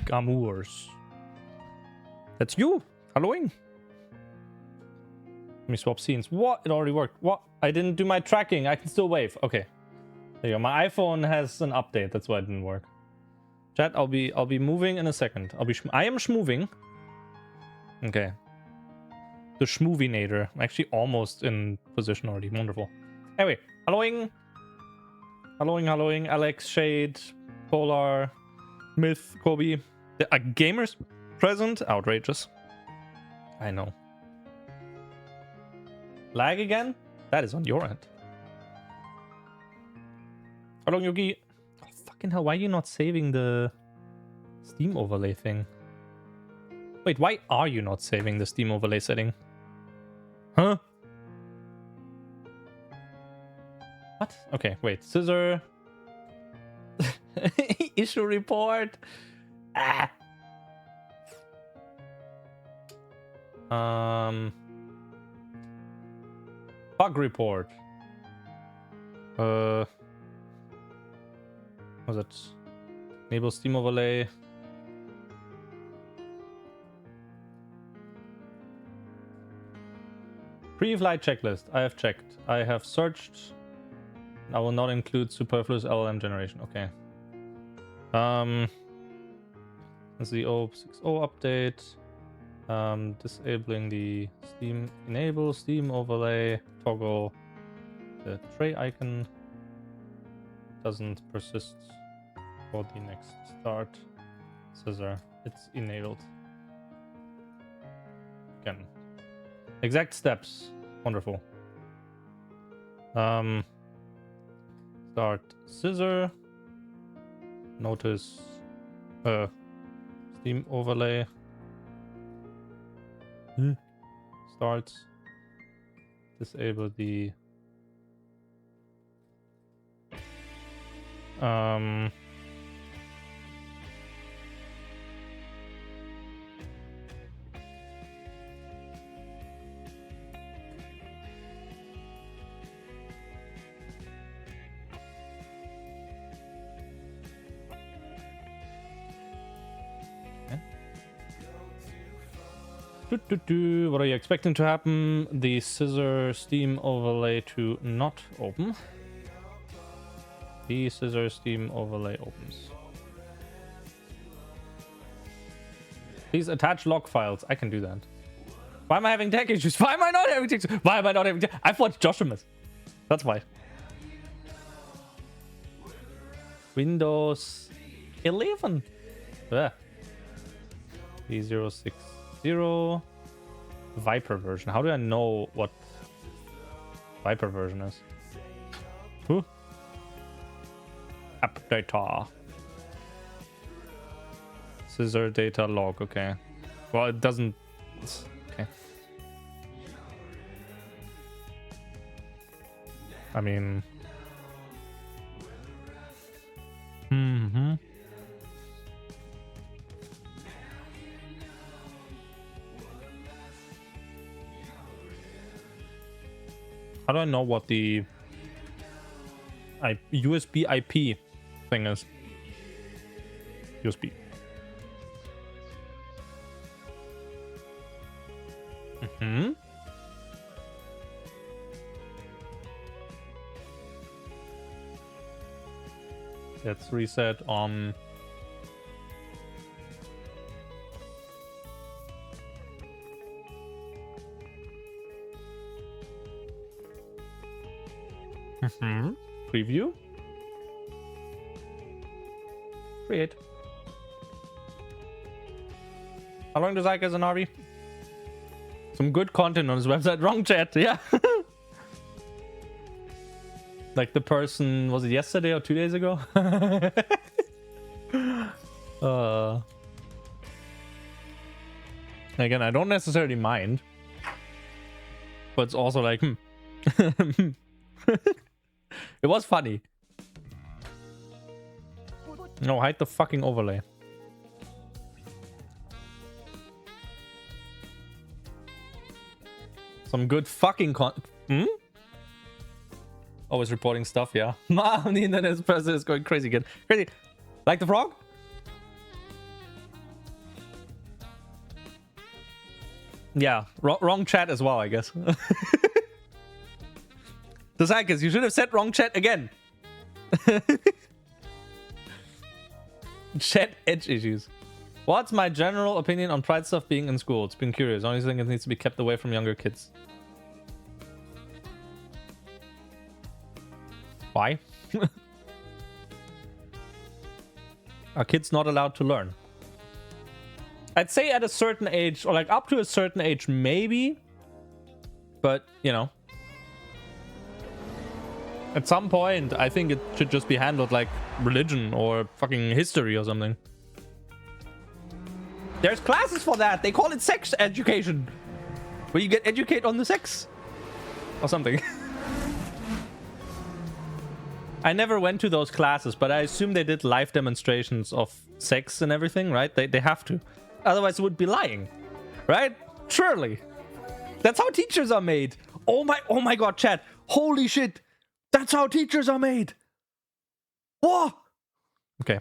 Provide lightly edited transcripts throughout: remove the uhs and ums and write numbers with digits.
Big Amours. That's you. Halloween. Let me swap scenes. What? It already worked. What? I didn't do my tracking. I can still wave. Okay. There you go. My iPhone has an update. That's why it didn't work. Chat, I'll be moving in a second. I am schmoving. Okay. The schmovinator. I'm actually almost in position already. Wonderful. Anyway, Halloween. Halloween. Alex, Shade, Polar, Myth, Kobe. There are gamers present. Outrageous. I know. Lag again? That is on your end. Hello, Yugi. Oh, fucking hell, why are you not saving the Steam overlay thing? Wait, why are you not saving the Steam overlay setting? Huh? What? Okay, wait. Scissor. Issue report. Ah. Bug report. Was it enable Steam overlay? Pre-flight checklist. I have checked. I have searched. I will not include superfluous LLM generation. Okay. That's the 060 update. Disabling the Steam enable Steam overlay toggle. The tray icon doesn't persist for the next start. Scissor. It's enabled. Again. Exact steps. Wonderful. Start scissor. Notice Steam overlay. Start. Disable the What are you expecting to happen? The scissor Steam overlay to not open. The scissor Steam overlay opens. Please attach log files. I can do that. Why am I having tech issues? Why am I not having tech issues? Why am I not having tech? I've watched Joshimus. That's why. Windows 11. Yeah. V060 Viper version. How do I know what Viper version is? Who? App data. Scissor data log. Okay. Well, it doesn't. Okay. I mean. How do I know what the USB IP thing is? USB. Let's reset on. Preview. Create. How long does I get as an RV? Some good content on his website. Wrong chat. Yeah. Like the person, was it yesterday or 2 days ago? Again, I don't necessarily mind, but it's also like, it was funny. No, hide the fucking overlay. Some good fucking Always reporting stuff, yeah. Man, the internet person is going crazy again. Crazy. Like the frog? Yeah, wrong chat as well, I guess. The Zykas, you should have said wrong chat again. Chat edge issues. What's my general opinion on pride stuff being in school? It's been curious. Only thing it needs to be kept away from younger kids. Why? Are kids not allowed to learn? I'd say at a certain age, or like up to a certain age, maybe. But, you know. At some point, I think it should just be handled like religion or fucking history or something. There's classes for that. They call it sex education. Where you get educated on the sex. Or something. I never went to those classes, but I assume they did live demonstrations of sex and everything, right? They have to. Otherwise, it would be lying. Right? Surely. That's how teachers are made. Oh my god, chat. Holy shit. That's how teachers are made. Whoa. Okay.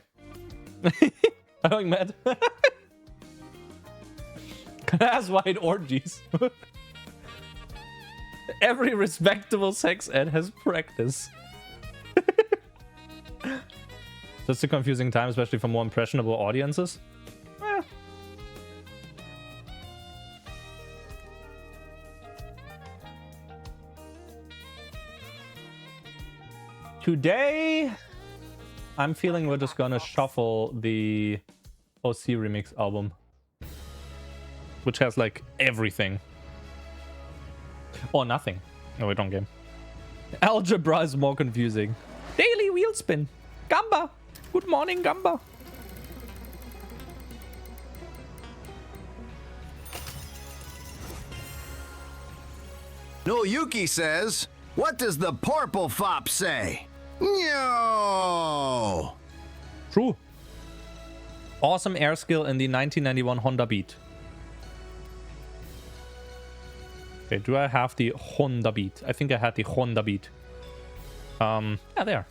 I'm going mad. Class-wide orgies. Every respectable sex ed has practice. Just a confusing time, especially for more impressionable audiences. Today, I'm feeling we're just gonna shuffle the OC remix album, which has like everything or nothing. No, we don't game. Algebra is more confusing. Daily wheel spin. Gamba. Good morning, Gamba. No Yuki says, what does the purple fop say? No. True. Awesome air skill in the 1991 Honda Beat. Okay, do I have the Honda Beat? I think I had the Honda Beat. Yeah, there.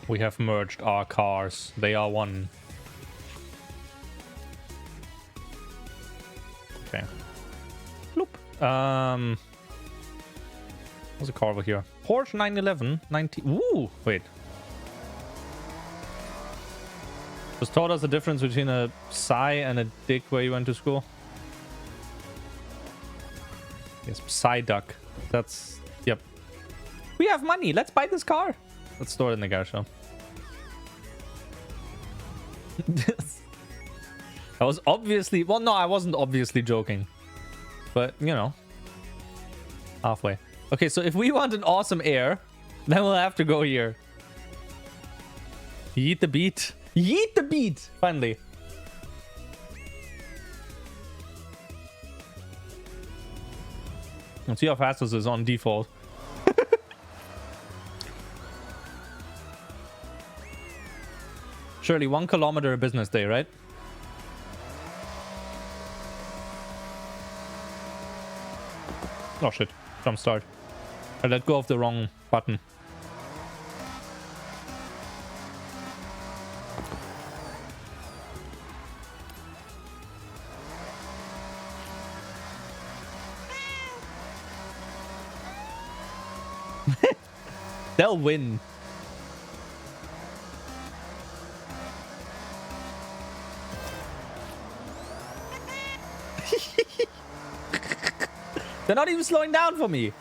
We have merged our cars. They are one. Okay. Bloop. What's a car over here? Porsche 911 90. Ooh, wait. Just taught us the difference between a Psy and a dick where you went to school. Yes, Psyduck. That's... Yep. We have money. Let's buy this car. Let's store it in the garage now. I was obviously... Well, no, I wasn't obviously joking. But, you know. Halfway. Okay, so if we want an awesome air, then we'll have to go here. Yeet the beat. Yeet the beat! Finally. Let's see how fast this is on default. Surely 1 kilometer a business day, right? Oh shit. Jump start. I let go of the wrong button. They'll win. They're not even slowing down for me.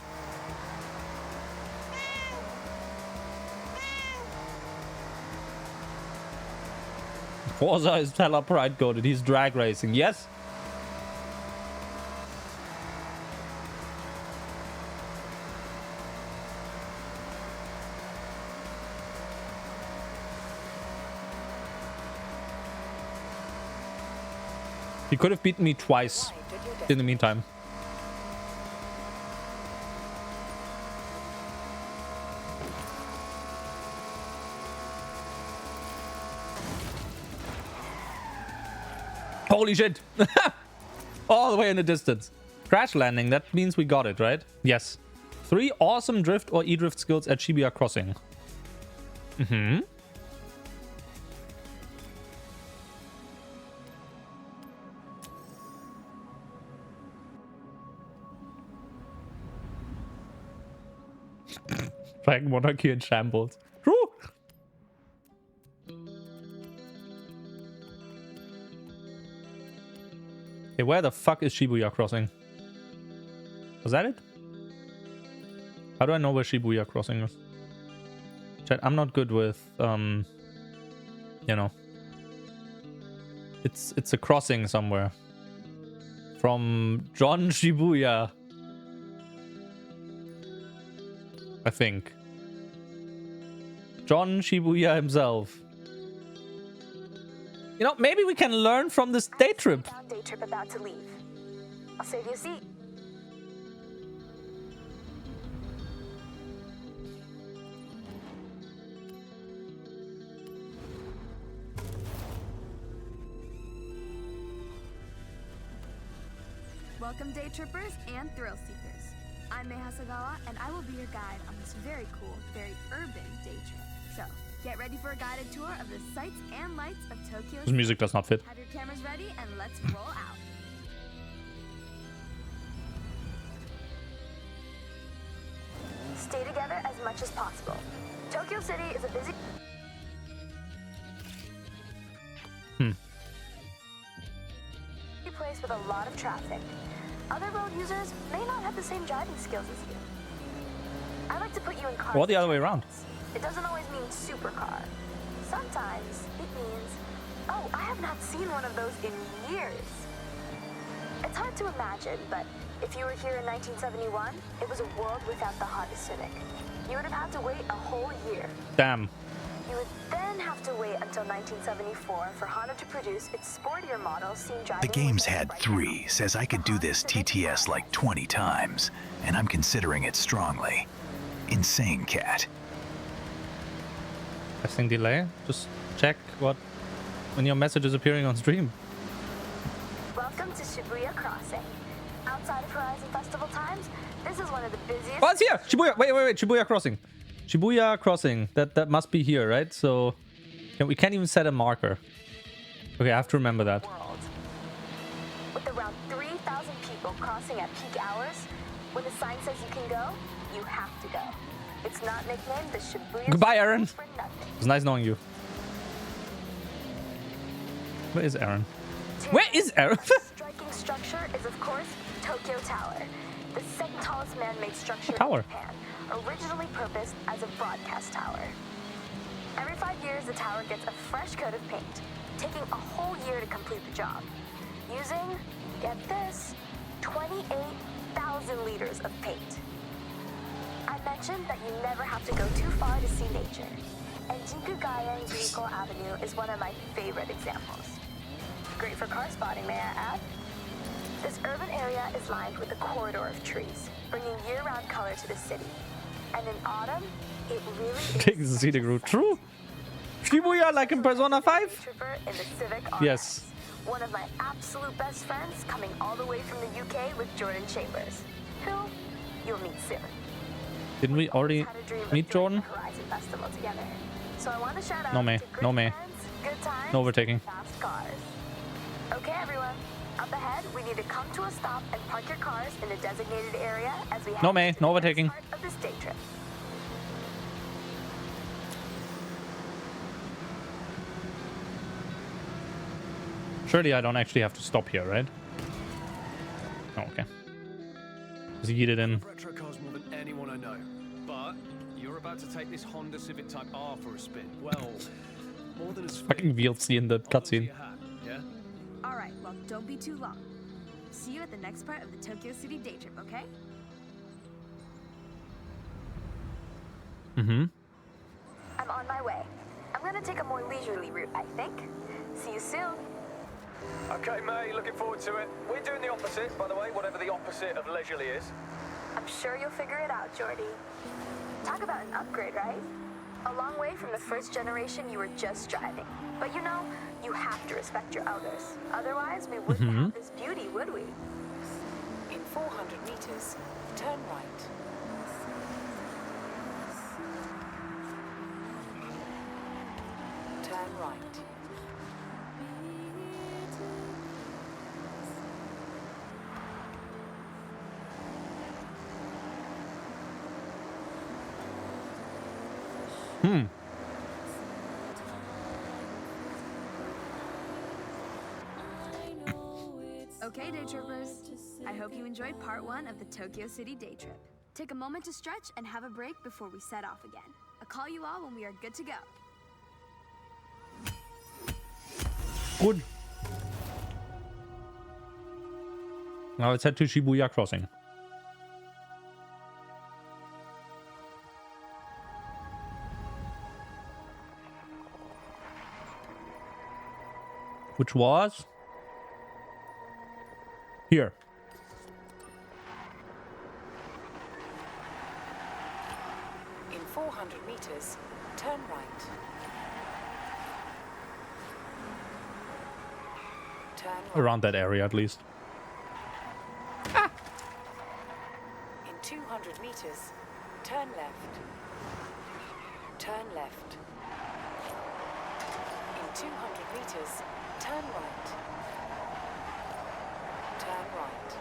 Forza is hella pride coded. He's drag racing. Yes. He could have beaten me twice in the meantime. Holy shit. All the way in the distance. Crash landing. That means we got it, right? Yes. 3 awesome drift or e-drift skills at Shibuya Crossing. Mm-hmm. Flag monarchy in shambles. True. Hey, where the fuck is Shibuya Crossing? Was that it? How do I know where Shibuya Crossing is? Chat, I'm not good with, you know. It's a crossing somewhere. From John Shibuya. I think. John Shibuya himself. You know, maybe we can learn from this day trip. Day trip about to leave. I'll save you a seat. Welcome day trippers and thrill seekers. I'm Mei Hasagawa, and I will be your guide on this very cool, very urban day trip. So, get ready for a guided tour of the sights and lights of Tokyo. This music does not fit. Have your cameras ready, and let's roll out. Stay together as much as possible. Tokyo City is a busy place with a lot of traffic. Other road users may not have the same driving skills as you. I like to put you in cars. Or the other way around. It doesn't always mean supercar. Sometimes it means, oh, I have not seen one of those in years. It's hard to imagine, but if you were here in 1971, it was a world without the Honda Civic. You would have had to wait a whole year. Damn. You would then have to wait until 1974 for Honda to produce its sportier model seen driving. The game's had 3, says I could do this TTS like 20 times, and I'm considering it strongly. Insane, cat. Testing delay. Just check when your message is appearing on stream. Welcome to Shibuya Crossing. Outside of Horizon Festival times, this is one of the busiest. Oh, it's here! Shibuya! Wait! Shibuya Crossing. Shibuya Crossing. That must be here, right? So we can't even set a marker. Okay, I have to remember that. World. With around 3,000 people crossing at peak hours, when the sign says you can go, you have to go. It's not nicknamed the Shibuya. Goodbye, Aaron. For nothing. It's nice knowing you. Where is Aaron? Where is Aaron? Striking structure is, of course, Tokyo Tower, the second tallest man-made structure Tower. in Japan, originally purposed as a broadcast tower. Every 5 years, the tower gets a fresh coat of paint, taking a whole year to complete the job, using, get this, 28,000 liters of paint. I mentioned that you never have to go too far to see nature, and Jikugaya Yuko Avenue is one of my favorite examples. Great for car spotting, may I add? This urban area is lined with a corridor of trees, bringing year-round color to the city. And in autumn, it really is. Taking the scenic route. True. Shibuya like in Persona 5? In the Civic Yes. RS. One of my absolute best friends coming all the way from the UK with Jordan Chambers, who you'll meet soon. Didn't we already Had a dream of meet doing Jordan? the Horizon Festival together. So I want to shout out No, May. to great No, May. friends, good times, No overtaking. fast cars. Okay, everyone. Up ahead, we need to come to a stop and park your cars in the designated area as we head No, May. into No the next overtaking. part of this day trip. Surely I don't actually have to stop here, right? Oh, okay. Just yeet it in. Retro cars more than anyone I know, but you're about to take this Honda Civic Type R for a spin. Well, more than a spin. Fucking VLC in the cutscene. Yeah. All right, well, don't be too long. See you at the next part of the Tokyo City day trip, okay? Mm-hmm. I'm on my way. I'm gonna take a more leisurely route, I think. See you soon. Okay, May, looking forward to it. We're doing the opposite, by the way, whatever the opposite of leisurely is. I'm sure you'll figure it out, Jordy. Talk about an upgrade, right? A long way from the first generation you were just driving. But you know, you have to respect your elders. Otherwise, we wouldn't have this beauty, would we? In 400 meters, turn right. turn right. Okay, day trippers. I hope you enjoyed part 1 of the Tokyo City day trip. Take a moment to stretch and have a break before we set off again. I'll call you all when we are good to go. Good. Now let's head to Shibuya Crossing. Which was here. In 400 meters, turn right. Turn right. Around that area at least. In 200 meters, turn left. Turn left. In 200 meters, turn right. Turn right.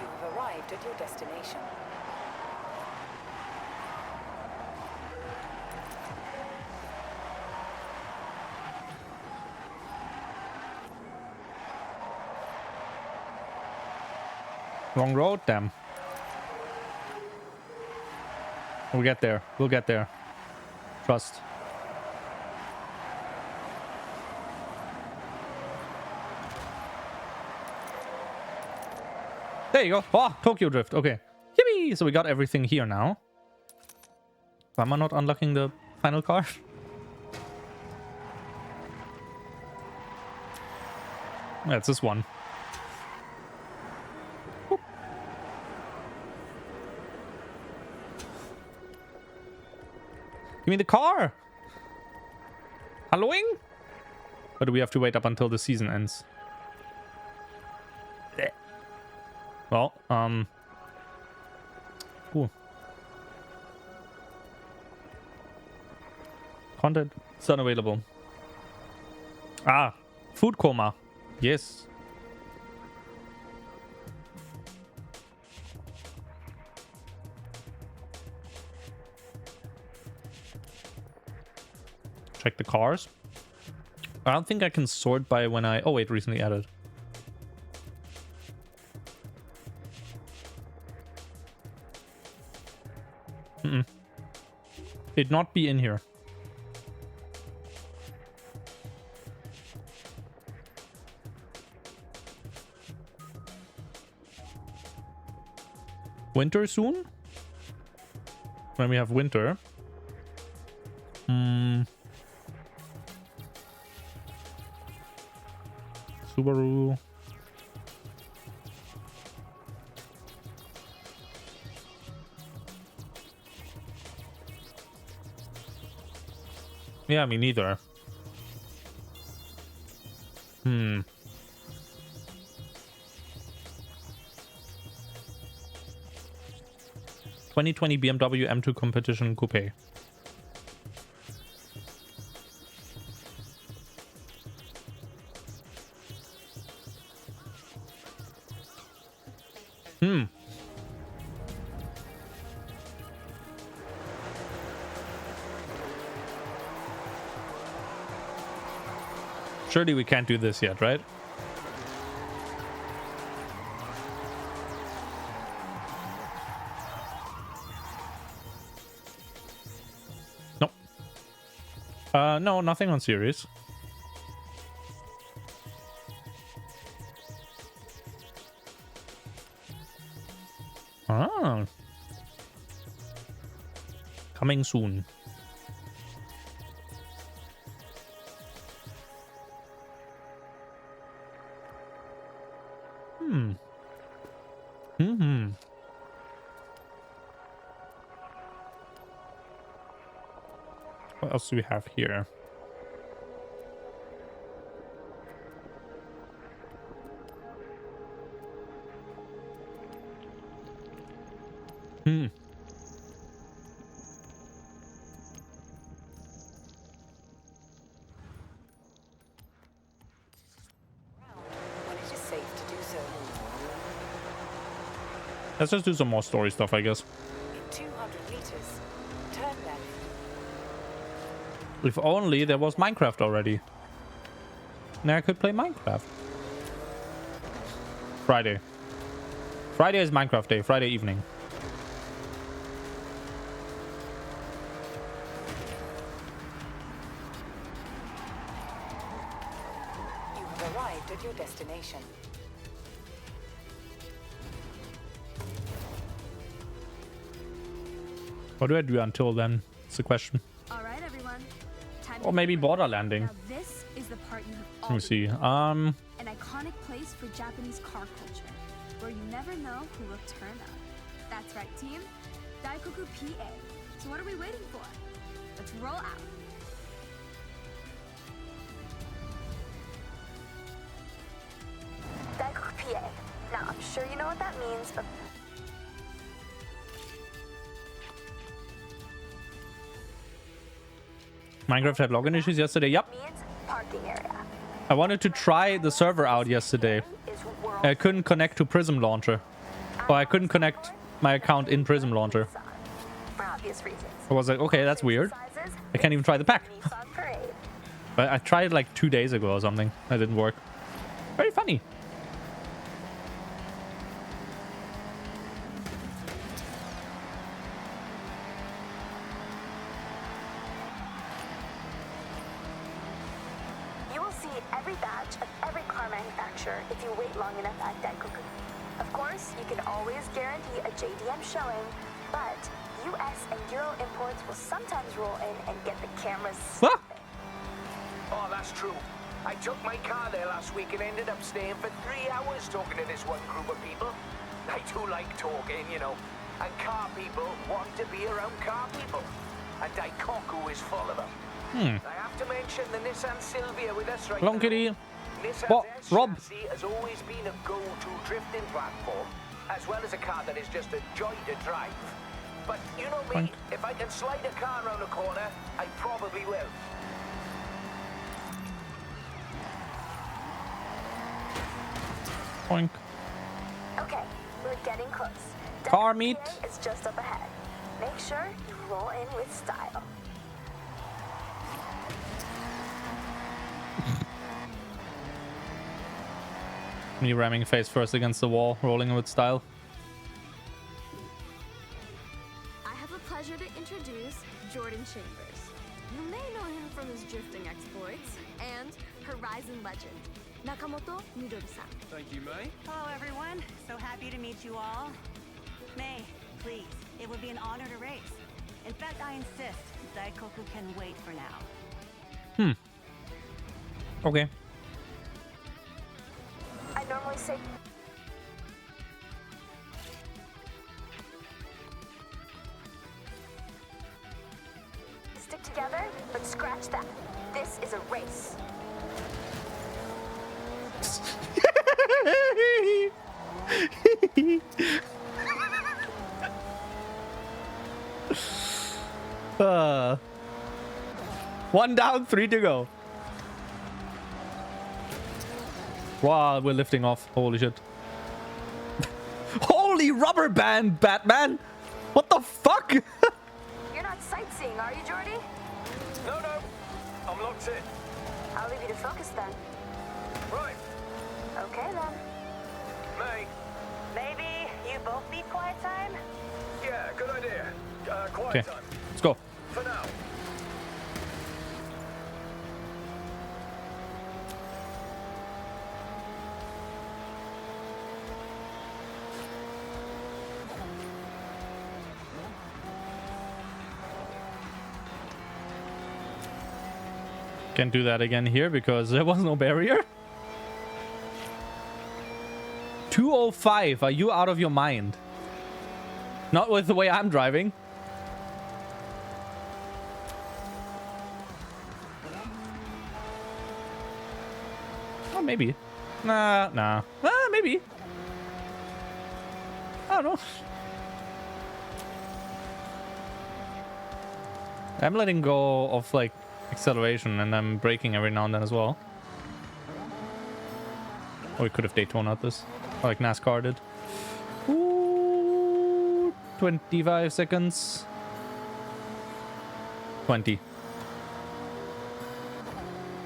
You have arrived at your destination. Wrong road, damn. We'll get there. We'll get there. Trust. There you go. Oh, Tokyo Drift. Okay. Yippee! So we got everything here now. Why am I not unlocking the final car? Yeah, it's this one. Whoop. Give me the car! Halloween? Or do we have to wait up until the season ends? Well, cool. Content is unavailable. Ah, food coma. Yes. Check the cars. I don't think I can sort by when I... Oh, wait, recently added. It'd not be in here. Winter soon? When we have winter. Subaru. Yeah, me neither. 2020 BMW M2 Competition Coupe. Surely we can't do this yet, right? Nope. No, nothing on series. Ah. Coming soon. What else do we have here? Hmm. When it is safe to do so. Let's just do some more story stuff, I guess. In 200 meters, turn left. If only there was Minecraft already. Now I could play Minecraft. Friday. Friday is Minecraft day. Friday evening. You have arrived at your destination. What do I do until then? It's the question. All right, everyone. Time Or to maybe get border ready. landing. Now this is the part you have all Let me see. An iconic place for Japanese car culture, where you never know who will turn up. That's right, team. Daikoku PA. So what are we waiting for? Let's roll out. Daikoku PA. Now, I'm sure you know what that means, but Minecraft had login issues yesterday. Yep. means parking area. I wanted to try the server out yesterday. Is world I couldn't connect to Prism Launcher. Or I couldn't connect my account in Prism Launcher. for obvious reasons. I was like, okay, that's weird. Sizes, I can't even try the pack. Nissan Parade. But I tried like 2 days ago or something. That didn't work. Very funny. You will see every badge of every car manufacturer if you wait long enough at Daikoku. Of course, you can always guarantee a JDM showing, but US and Euro imports will sometimes roll in and get the cameras Ah! Oh, that's true. I took my car there last week and ended up staying for 3 hours talking to this one group of people. I do like talking, you know. And car people want to be around car people. And Daikoku is full of them. I have to mention the Nissan Silvia with us right Long now. kitty. Nissan's What? Rob? S-chassis has always been a go-to drifting platform, as well as a car that is just a joy to drive. But you know me, Fine. if I can slide a car around a corner, I probably will. Boink. Okay, we're getting close. Car Daikoku meet. PA is just up ahead. Make sure you roll in with style. Me ramming face first against the wall, rolling with style. I have the pleasure to introduce Jordan Chambers. You may know him from his drifting exploits and Horizon legend, Nakamoto Midori-san. Thank you, May. Hello, everyone. So happy to meet you all. May, please, it would be an honor to race. In fact, I insist. Daikoku can wait for now. Okay. I normally say stick together, but scratch that. This is a race. One down, 3 to go. Wow, we're lifting off. Holy shit. Holy rubber band, Batman! What the fuck? You're not sightseeing, are you, Jordy? No, no. I'm locked in. I'll leave you to focus then. Right. Okay then. May. Maybe you both need quiet time? Yeah, good idea. Quiet Okay, time. let's go. For now. Can't do that again here because there was no barrier. 205, are you out of your mind? Not with the way I'm driving. Oh, maybe. Nah. Maybe. I don't know. I'm letting go of like acceleration and I'm braking every now and then as well. Or we could have Daytona this, like NASCAR did. Ooh, 25 seconds. 20.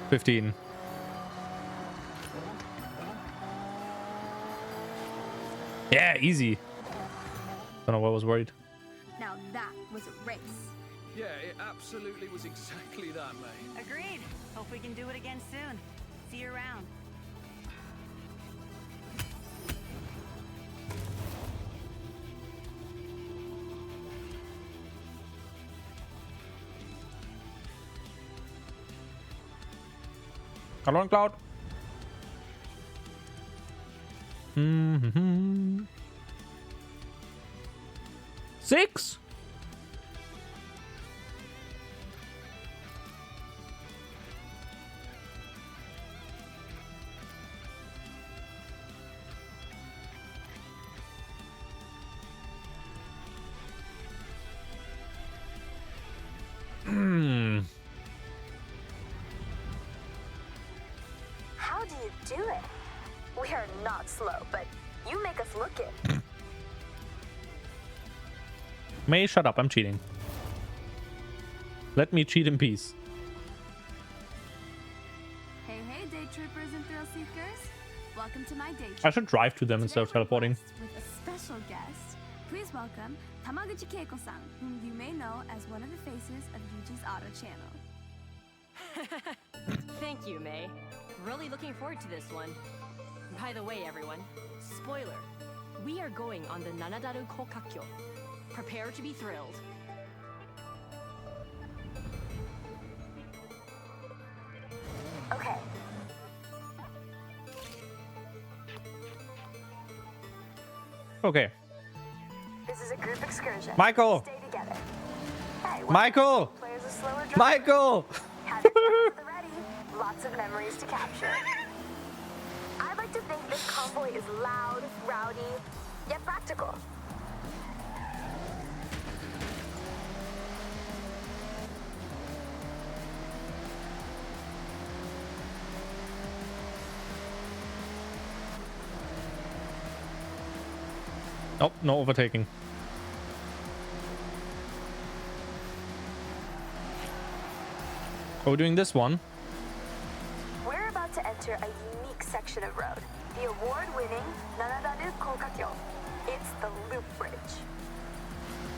15. Yeah, easy. Don't know why I was worried. Now that was a race. Yeah, it absolutely was exactly that, mate. Agreed. Hope we can do it again soon. See you around. Hello, Cloud. Six. How do you do it? We are not slow, but you make us look it. May, shut up. I'm cheating. Let me cheat in peace. Hey, hey, day trippers and thrill seekers. Welcome to my day trip. I should drive to them instead of teleporting. With a special guest, please welcome Tamaguchi Keiko-san, whom you may know as one of the faces of Yuji's Auto channel. Thank you, May. Really looking forward to this one. By the way, everyone, spoiler, we are going on the Nanadaru Kokakyo. Prepare to be thrilled. Okay. Okay. This is a group excursion. Michael! Stay together. Hey, Michael! players a slower drive. Michael! Have your cameras at the ready. Lots of memories to capture. I'd like to think this convoy is loud, rowdy, yet practical. Nope, no overtaking. Oh, we're doing this one. We're about to enter a unique section of road, the award-winning Nanadaru Kokakyo. It's the Loop Bridge.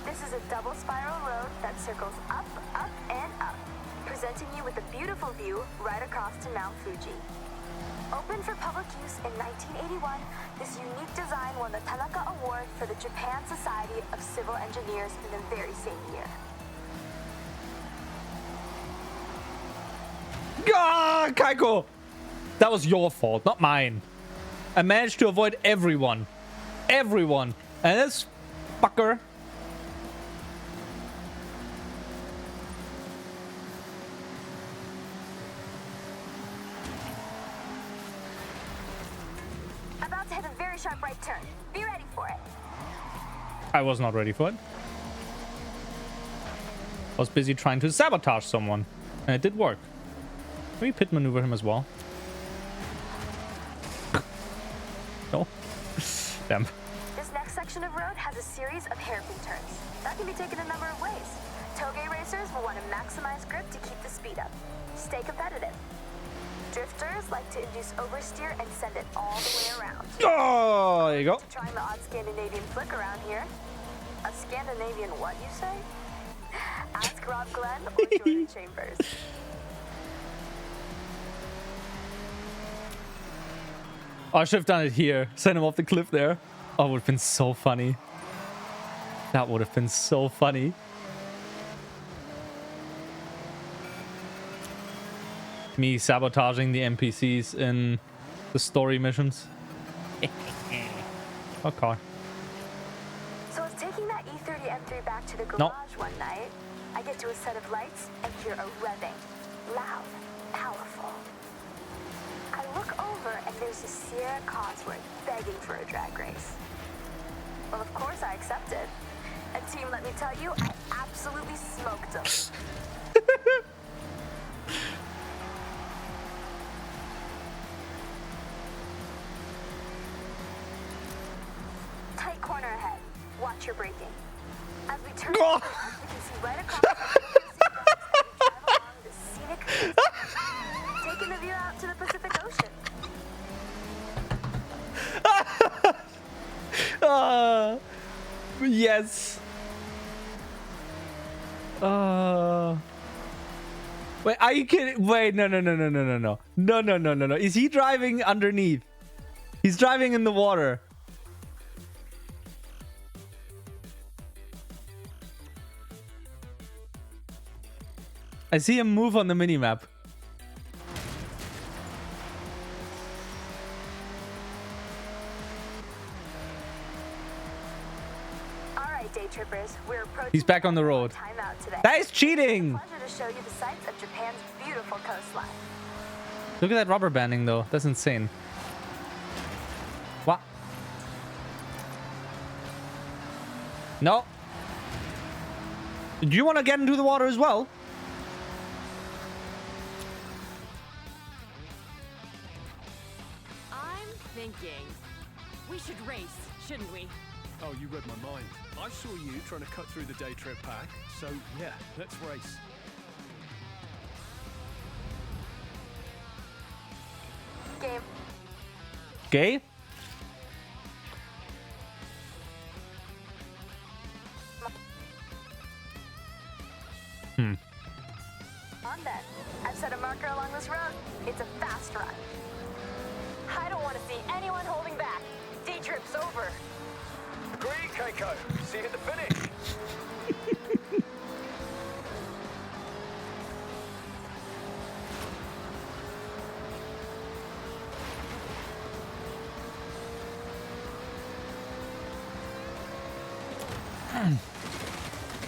This is a double spiral road that circles up, up, and up, presenting you with a beautiful view right across to Mount Fuji. Opened for public use in 1981, this unique design won the Tanaka Award for the Japan Society of Civil Engineers in the very same year. Ah, Kaiko! That was your fault, not mine. I managed to avoid everyone. Everyone. And this fucker. About to hit a very sharp right turn. Be ready for it. I was not ready for it. I was busy trying to sabotage someone. And it did work. Can we pit maneuver him as well? No. Damn. This next section of road has a series of hairpin turns. That can be taken a number of ways. Toge racers will want to maximize grip to keep the speed up. Stay competitive. Drifters like to induce oversteer and send it all the way around. Oh, there you go. Trying the odd Scandinavian flick around here. A Scandinavian what, you say? Ask Rob Glenn or Jordan Chambers. Oh, I should have done it here. Send him off the cliff there. Oh, it would have been so funny. That would have been so funny. Me sabotaging the NPCs in the story missions. Okay. So I was taking that E30 M3 back to the garage one night. I get to a set of lights and hear a revving. Loud, powerful. I look over and there's a Sierra Cosworth begging for a drag race. Well, of course I accepted. And team, let me tell you, I absolutely smoked them. watch your braking. As we turn left, we can see right across the scenic routes, taking the view out to the Pacific Ocean. Yes. Wait, are you kidding? Wait, no. No. Is he driving underneath? He's driving in the water. I see him move on the minimap. Day trippers, we're approaching. He's back on the road. That is cheating. It's a pleasure to show you the sights of Japan's beautiful coastline. Look at that rubber banding though. That's insane. What? No. Do you want to get into the water as well? I'm thinking we should race, shouldn't we? Oh, you read my mind. I saw you trying to cut through the day trip pack, so yeah, let's race. Game. Gay? On then. I've set a marker along this road. It's a fast run. I don't want to see anyone holding back. Day trip's over. Agree, Keiko. See you at the finish.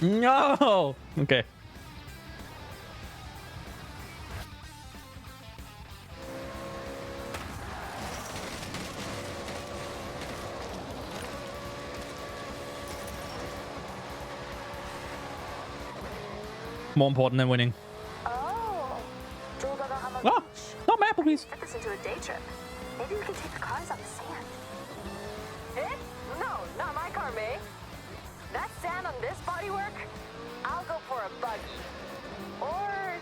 No. Okay. More important than winning. Oh. Ah, not my Applebee's. Fit this into a day trip. Maybe we can take the cars on the sand. It? No, not my car, May. That sand on this bodywork? I'll go for a buggy. Or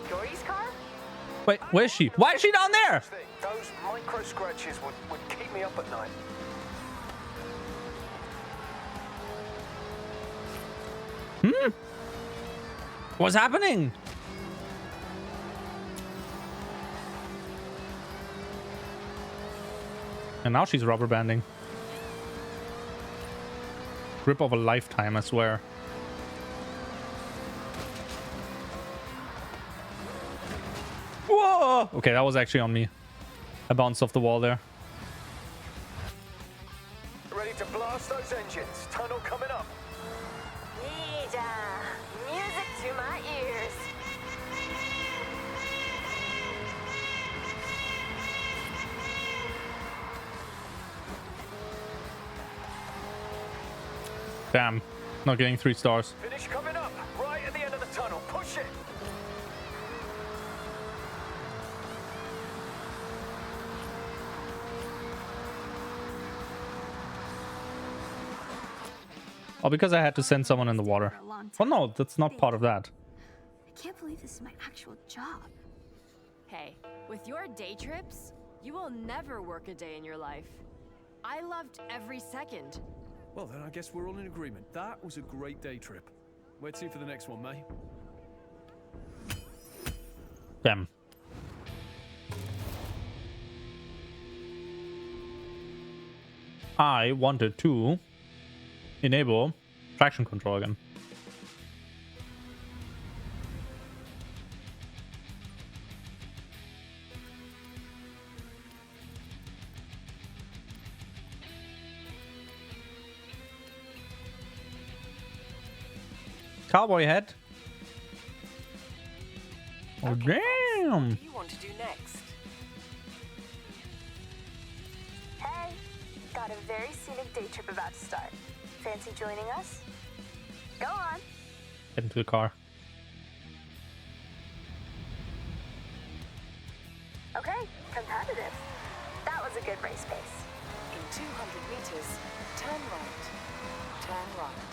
Dory's car? Wait, where's she? Why is she down there? Those micro scratches would keep me up at night. What's happening? And now she's rubber banding. Grip of a lifetime, I swear. Whoa! Okay, that was actually on me. I bounced off the wall there. Ready to blast those engines. Tunnel coming up. Yeeja. Music to my ears. Damn. Not getting 3 stars. Finish coming up. Right at the end of the tunnel. Push it. Oh, because I had to send someone in the water. Well, no, that's not part of that. I can't believe this is my actual job. Hey, with your day trips, you will never work a day in your life. I loved every second. Well, then I guess we're all in agreement. That was a great day trip. Where to for the next one, May? Damn. I wanted to enable traction control again. Cowboy hat. Oh, damn. What do you want to do next? Hey, got a very scenic day trip about to start. Fancy joining us? Go on. Get into the car. Okay, competitive. That was a good race pace. In 200 meters, turn right. turn right.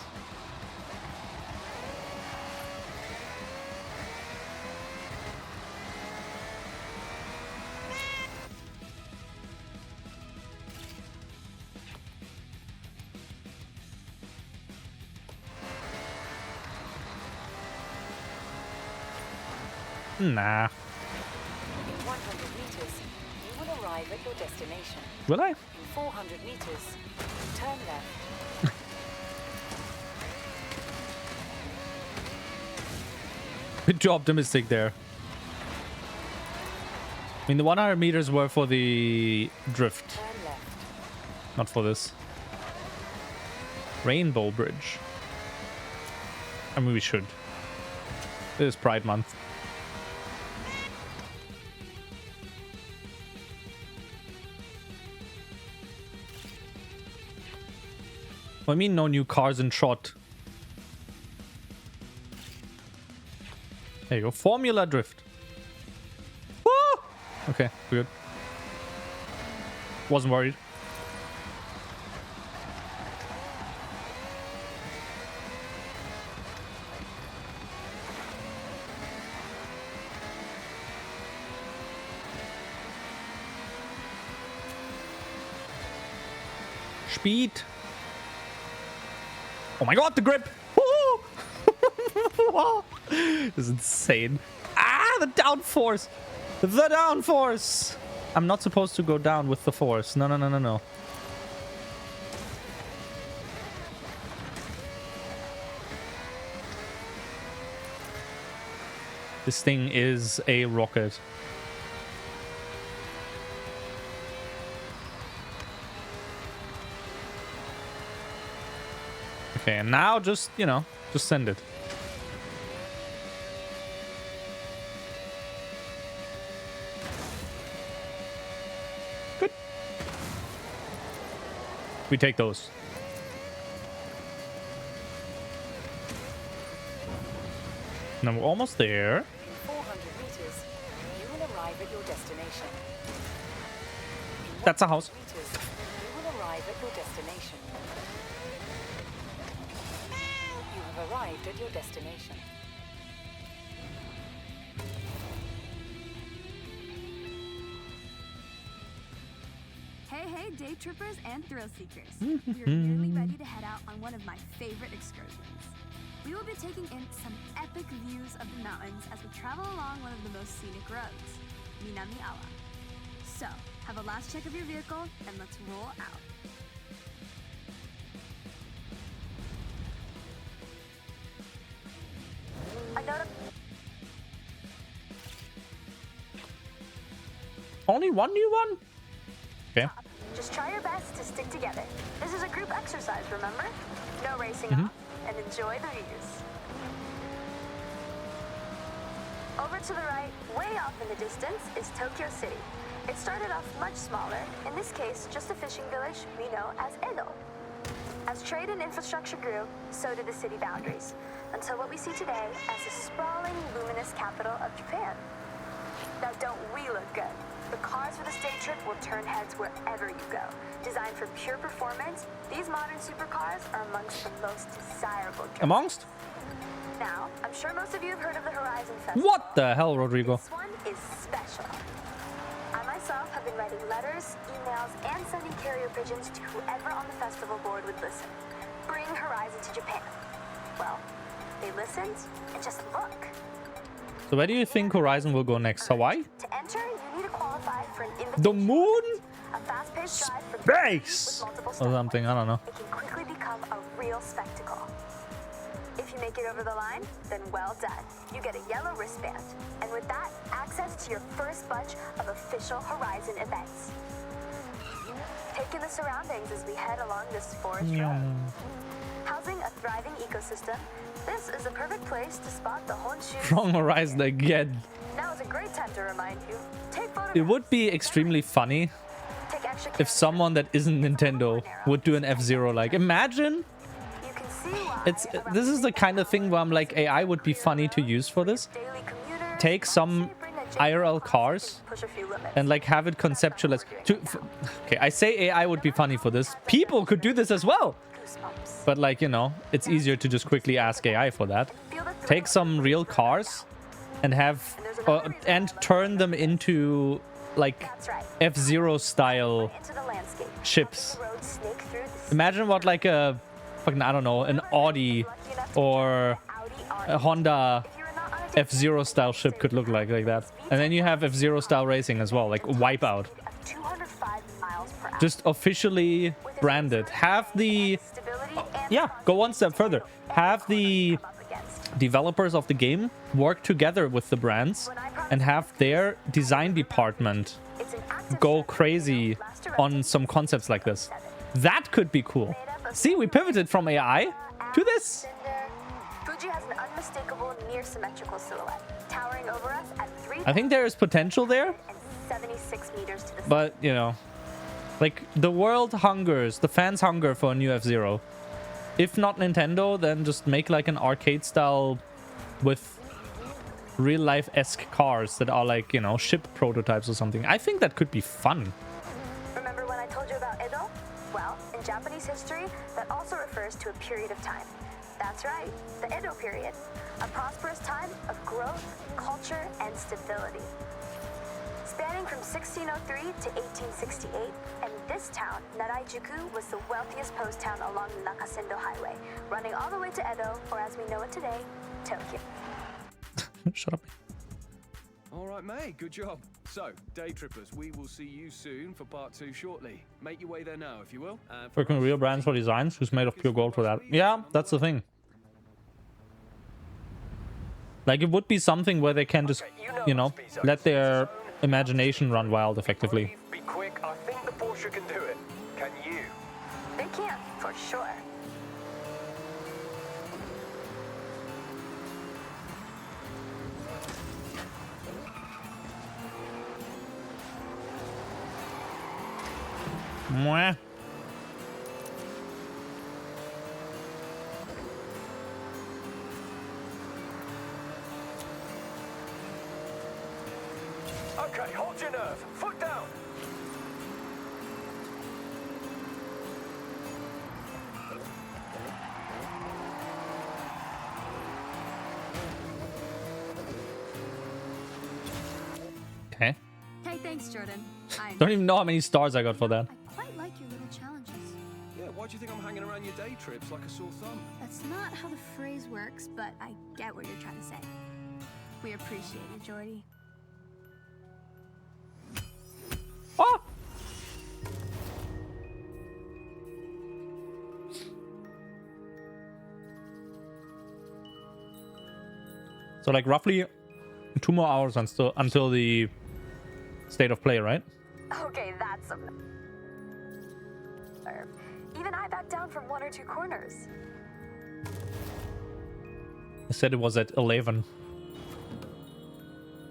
Nah. In 100 meters, you will arrive at your destination. Will I? In 400 meters, turn left. Bit too optimistic there. I mean, the 100 meters were for the drift, Turn left. not for this. Rainbow Bridge. I mean, we should. It is Pride Month. What do you mean no new cars in shot? There you go. Formula Drift. Woo! Okay, we're good. Wasn't worried. Speed. Oh my god, the grip! Woo! Wow. This is insane. Ah, the downforce! The downforce! I'm not supposed to go down with the force. No, no, no, no, no. This thing is a rocket. Okay, and now just, you know, just send it. Good. We take those. Now we're almost there. In 400 meters, you will arrive at your destination. In That's a house. 100 meters, you will arrive at your destination. You have arrived at your destination. Hey, day trippers and thrill seekers. We are nearly ready to head out on one of my favorite excursions. We will be taking in some epic views of the mountains as we travel along one of the most scenic roads, Minami Awa. So, have a last check of your vehicle and let's roll out. Only one new one? Okay. Just try your best to stick together. This is a group exercise, remember? No racing off, and enjoy the views. Over to the right, way off in the distance, is Tokyo City. It started off much smaller, in this case, just a fishing village we know as Edo. As trade and infrastructure grew, so did the city boundaries, until what we see today as the sprawling, luminous capital of Japan. Now don't we look good? The cars for this day trip will turn heads wherever you go. Designed for pure performance, these modern supercars are amongst the most desirable drifters. Amongst? Now, I'm sure most of you have heard of the Horizon Festival. What the hell, Rodrigo? This one is special. I myself have been writing letters, emails, and sending carrier pigeons to whoever on the festival board would listen. Bring Horizon to Japan. Well, they listened, and just look. So where do you think Horizon will go next? Hawaii? To enter, you need to qualify for an invitation. The moon? A fast-paced drive for Space! with multiple Or something, I don't know. It can quickly become a real spectacle. If you make it over the line, then well done. You get a yellow wristband, and with that, access to your first bunch of official Horizon events. Take in the surroundings as we head along this forest road. Housing a thriving ecosystem, this is the perfect place to spot the Honshu. Wrong Horizon again. Now is a great time to remind you. Take photographs. It would be extremely funny Take extra if someone that isn't Nintendo would do an F-Zero. Like, imagine. You can see why This is the kind of thing where I'm like, AI would be funny to use for this. daily commuters Take some IRL cars push a few limits. and like have it conceptualized. Okay, I say AI would be funny for this. People could do this as well. But like, you know, it's easier to just quickly ask AI for that. Take some real cars and have and turn them into like F-Zero style ships. Imagine what like a fucking, I don't know, an Audi or a Honda F-Zero style ship could look like that. And then you have F-Zero style racing as well, like Wipeout. Just officially branded. Have the yeah, go one step further. Have the developers of the game work together with the brands and have their design department go crazy on some concepts like this. That could be cool. See, we pivoted from AI to this. Fuji has an unmistakable near symmetrical silhouette, towering over us at 3 I think there is potential there, and 76 meters to the sea. but you know, like the world hungers, the fans hunger for a new F-Zero. If not Nintendo, then just make like an arcade style with real life-esque cars that are like, you know, ship prototypes or something. I think that could be fun. Remember when I told you about Edo? Well, in Japanese history, that also refers to a period of time. That's right, the Edo period. A prosperous time of growth, culture, and stability. Spanning from 1603 to 1868, and this town, Naraijuku, was the wealthiest post town along the Nakasendo Highway, running all the way to Edo, or as we know it today, Tokyo. Shut up. All right, May, good job. So, day trippers, we will see you soon for part 2 shortly. Make your way there now, if you will. Working real brands for designs, who's made of pure gold for that. Yeah, that's the thing. Like, it would be something where they can just, you know, let their imagination run wild effectively. Be quick. I think the Porsche can do it. Can you? They can, for sure. Mwah. Okay, hold your nerve. Foot down. Okay. Hey, thanks, Jordan. Don't even know how many stars I got for that. I quite like your little challenges. Yeah, why do you think I'm hanging around your day trips like a sore thumb? That's not how the phrase works, but I get what you're trying to say. We appreciate it, Jordy. Oh! So like roughly 2 more hours until the state of play, right? Okay, that's some nerve. Even I backed down from 1 or 2 corners. I said it was at 11.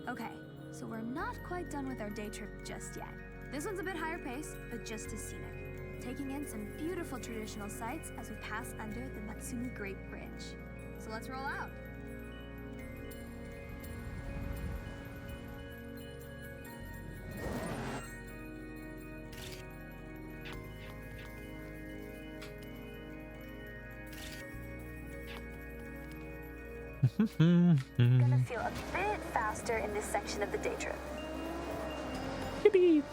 Okay, so we're not quite done with our day trip just yet. This one's a bit higher pace, but just as scenic, taking in some beautiful traditional sights as we pass under the Matsumi Great Bridge. So let's roll out. Gonna feel a bit faster in this section of the day trip. Yippee!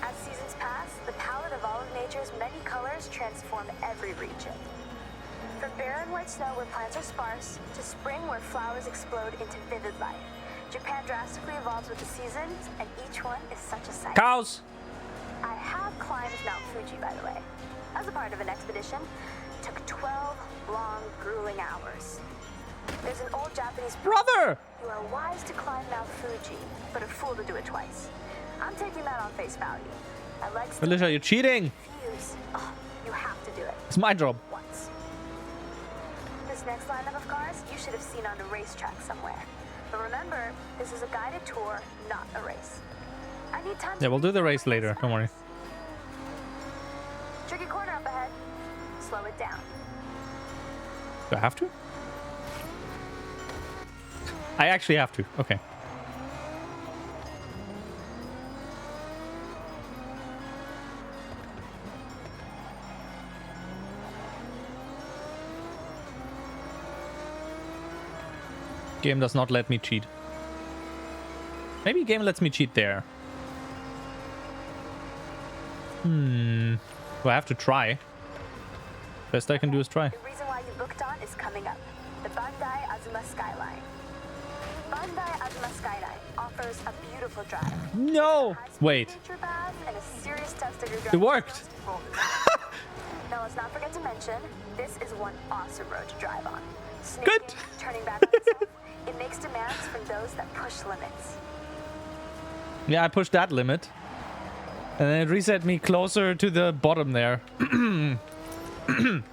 As seasons pass, the palette of all of nature's many colors transform every region. From barren white snow where plants are sparse, to spring where flowers explode into vivid life. Japan drastically evolves with the seasons, and each one is such a sight. Cows! I have climbed Mount Fuji, by the way. As a part of an expedition, took 12 long, grueling hours. There's an old Japanese brother! You are wise to climb Mount Fuji, but a fool to do it twice. I'm taking that on face value. I like Felicia, you're cheating! views. Oh, you have to do it. It's my job. Once. This next lineup of cars you should have seen on a racetrack somewhere. But remember, this is a guided tour, not a race. I need time Yeah, we'll do the race later. Don't worry. down. Do I have to? I actually have to. Okay. Game does not let me cheat. Maybe game lets me cheat there. Do I have to try? Best I can do is try. The reason why you booked on is coming up. The Bandai Azuma Skyline. Bandai Azuma Skyline offers a beautiful drive. No! Wait. Nature baths and a serious test of your It worked. Now let's not forget to mention, this is one awesome road to drive on. Snaking, Good. turning back on yourself, it makes demands from those that push limits. Yeah, I pushed that limit. And then it reset me closer to the bottom there.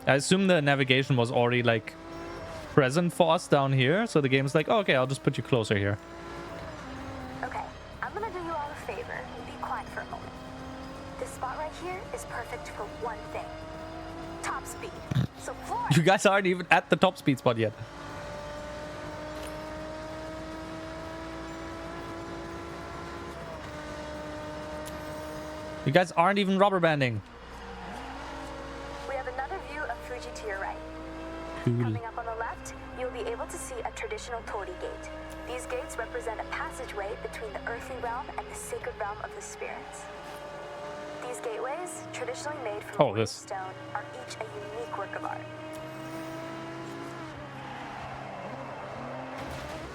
I assume the navigation was already like present for us down here. So the game's like, oh, okay, I'll just put you closer here. Okay, I'm gonna do you all a favor. Be quiet for a moment. This spot right here is perfect for one thing. Top speed. So floor. You guys aren't even at the top speed spot yet. You guys aren't even rubber banding. We have another view of Fuji to your right. Cool. Coming up on the left, you'll be able to see a traditional Tori gate. These gates represent a passageway between the earthly realm and the sacred realm of the spirits. These gateways, traditionally made from stone, are each a unique work of art.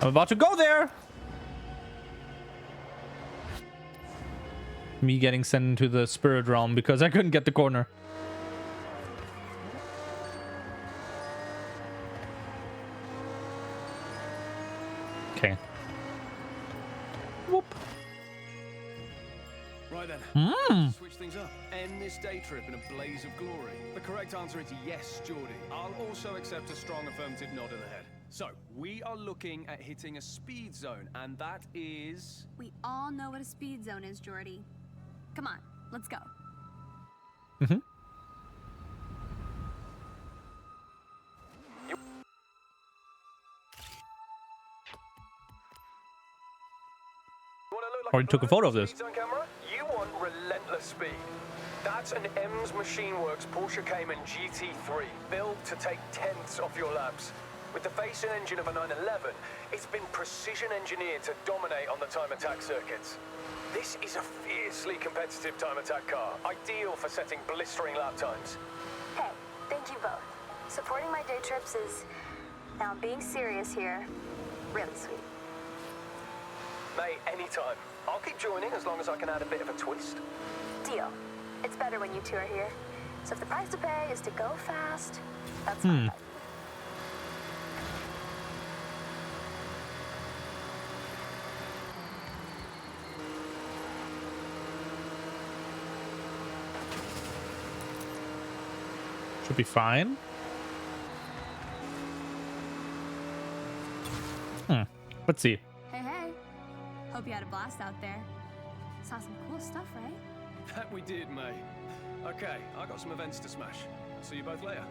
I'm about to go there. Me getting sent into the spirit realm because I couldn't get the corner. Okay. Whoop. Right then. Switch things up. End this day trip in a blaze of glory. The correct answer is yes, Geordie. I'll also accept a strong affirmative nod in the head. So, we are looking at hitting a speed zone, and that is... We all know what a speed zone is, Jordy. Come on, let's go. Mm-hmm. Already took a photo of this. You want relentless speed. That's an M's Machine Works Porsche Cayman GT3, built to take tenths off your laps. With the face and engine of a 911, it's been precision engineered to dominate on the time attack circuits. This is a fiercely competitive time attack car, ideal for setting blistering lap times. Hey, thank you both. Supporting my day trips is, now I'm being serious here, really sweet. Mate, anytime. I'll keep joining as long as I can add a bit of a twist. Deal. It's better when you two are here. So if the price to pay is to go fast, that's fine. Should be fine. Let's see. Hey, hey. Hope you had a blast out there. Saw some cool stuff, right? That we did, mate. Okay, I got some events to smash. See you both later.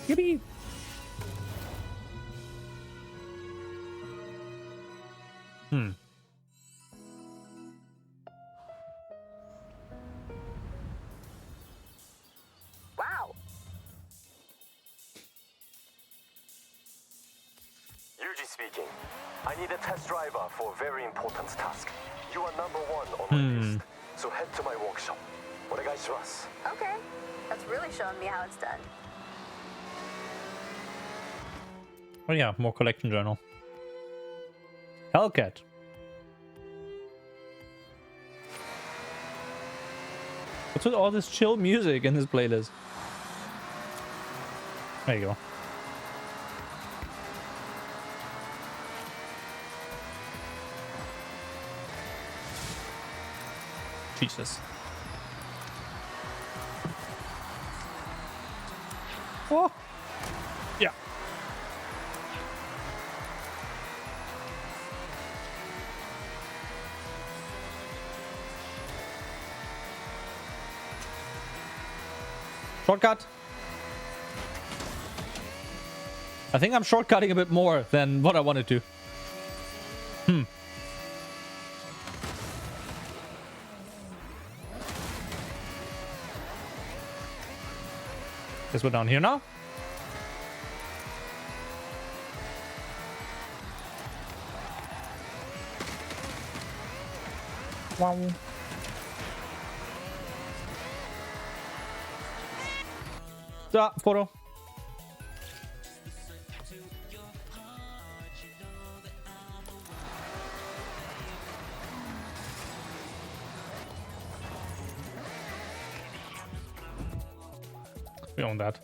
Yippee! Wow. Yuji speaking. I need a test driver for a very important task. You are number one on my list. So head to my workshop. Onegaishimasu. Okay. That's really showing me how it's done. Oh yeah, more collection journal. Hellcat. What's with all this chill music in this playlist? There you go. Jesus. Oh. Yeah. Shortcut. I think I'm shortcutting a bit more than what I wanted to. Guess we're down here now. Wow. Photo. We own that.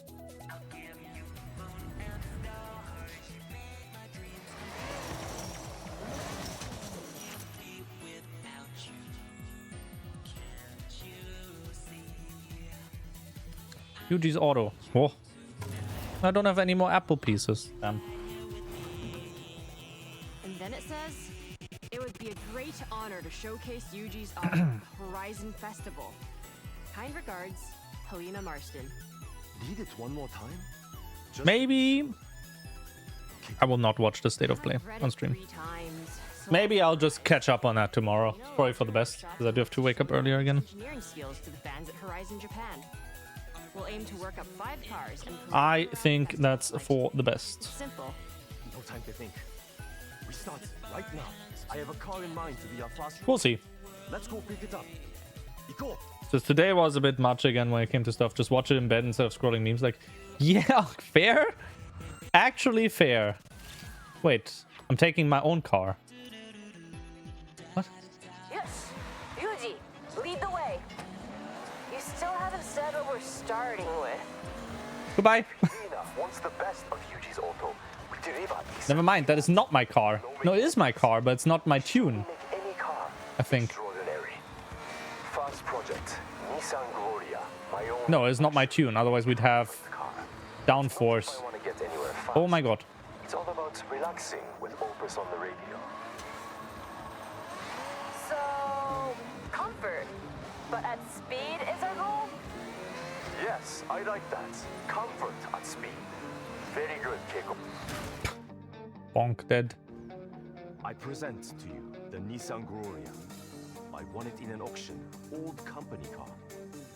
Yuji's auto. Oh. I don't have any more apple pieces. Damn. And then it says, it would be a great honor to showcase Yuji's art at Horizon Festival. Kind regards, Helena Marston. Read it one more time. Maybe I will not watch the state of play on stream. Maybe I'll just catch up on that tomorrow. It's probably for the best, because I do have to wake up earlier again. Engineering skills to the fans at Horizon Japan. We'll aim to work up 5 cars and I think that's for the best. Simple. No time to think. We start right now. I have a car in mind to be our fast. We'll see. Let's go pick it up. Go. Just today was a bit much again when it came to stuff. Just watch it in bed instead of scrolling memes. Like, yeah, fair? Actually fair. Wait, I'm taking my own car. What? Yes, Yuji, lead the way. You still haven't said what we're starting with. Goodbye. Once the best of Yuji's auto, we deliver this. Never mind, that is not my car. No, it is my car, but it's not my tune. Any car. I think. Extraordinary. Fast project. Nissan Gloria. My own. No, it's not my tune. Otherwise, we'd have downforce. Oh my god. It's all about relaxing with Opus on the radio. So, comfort, but at speed is our goal? Yes, I like that. Comfort at speed. Very good, Keiko. Bonk dead. I present to you the Nissan Gloria. I won it in an auction. Old company car.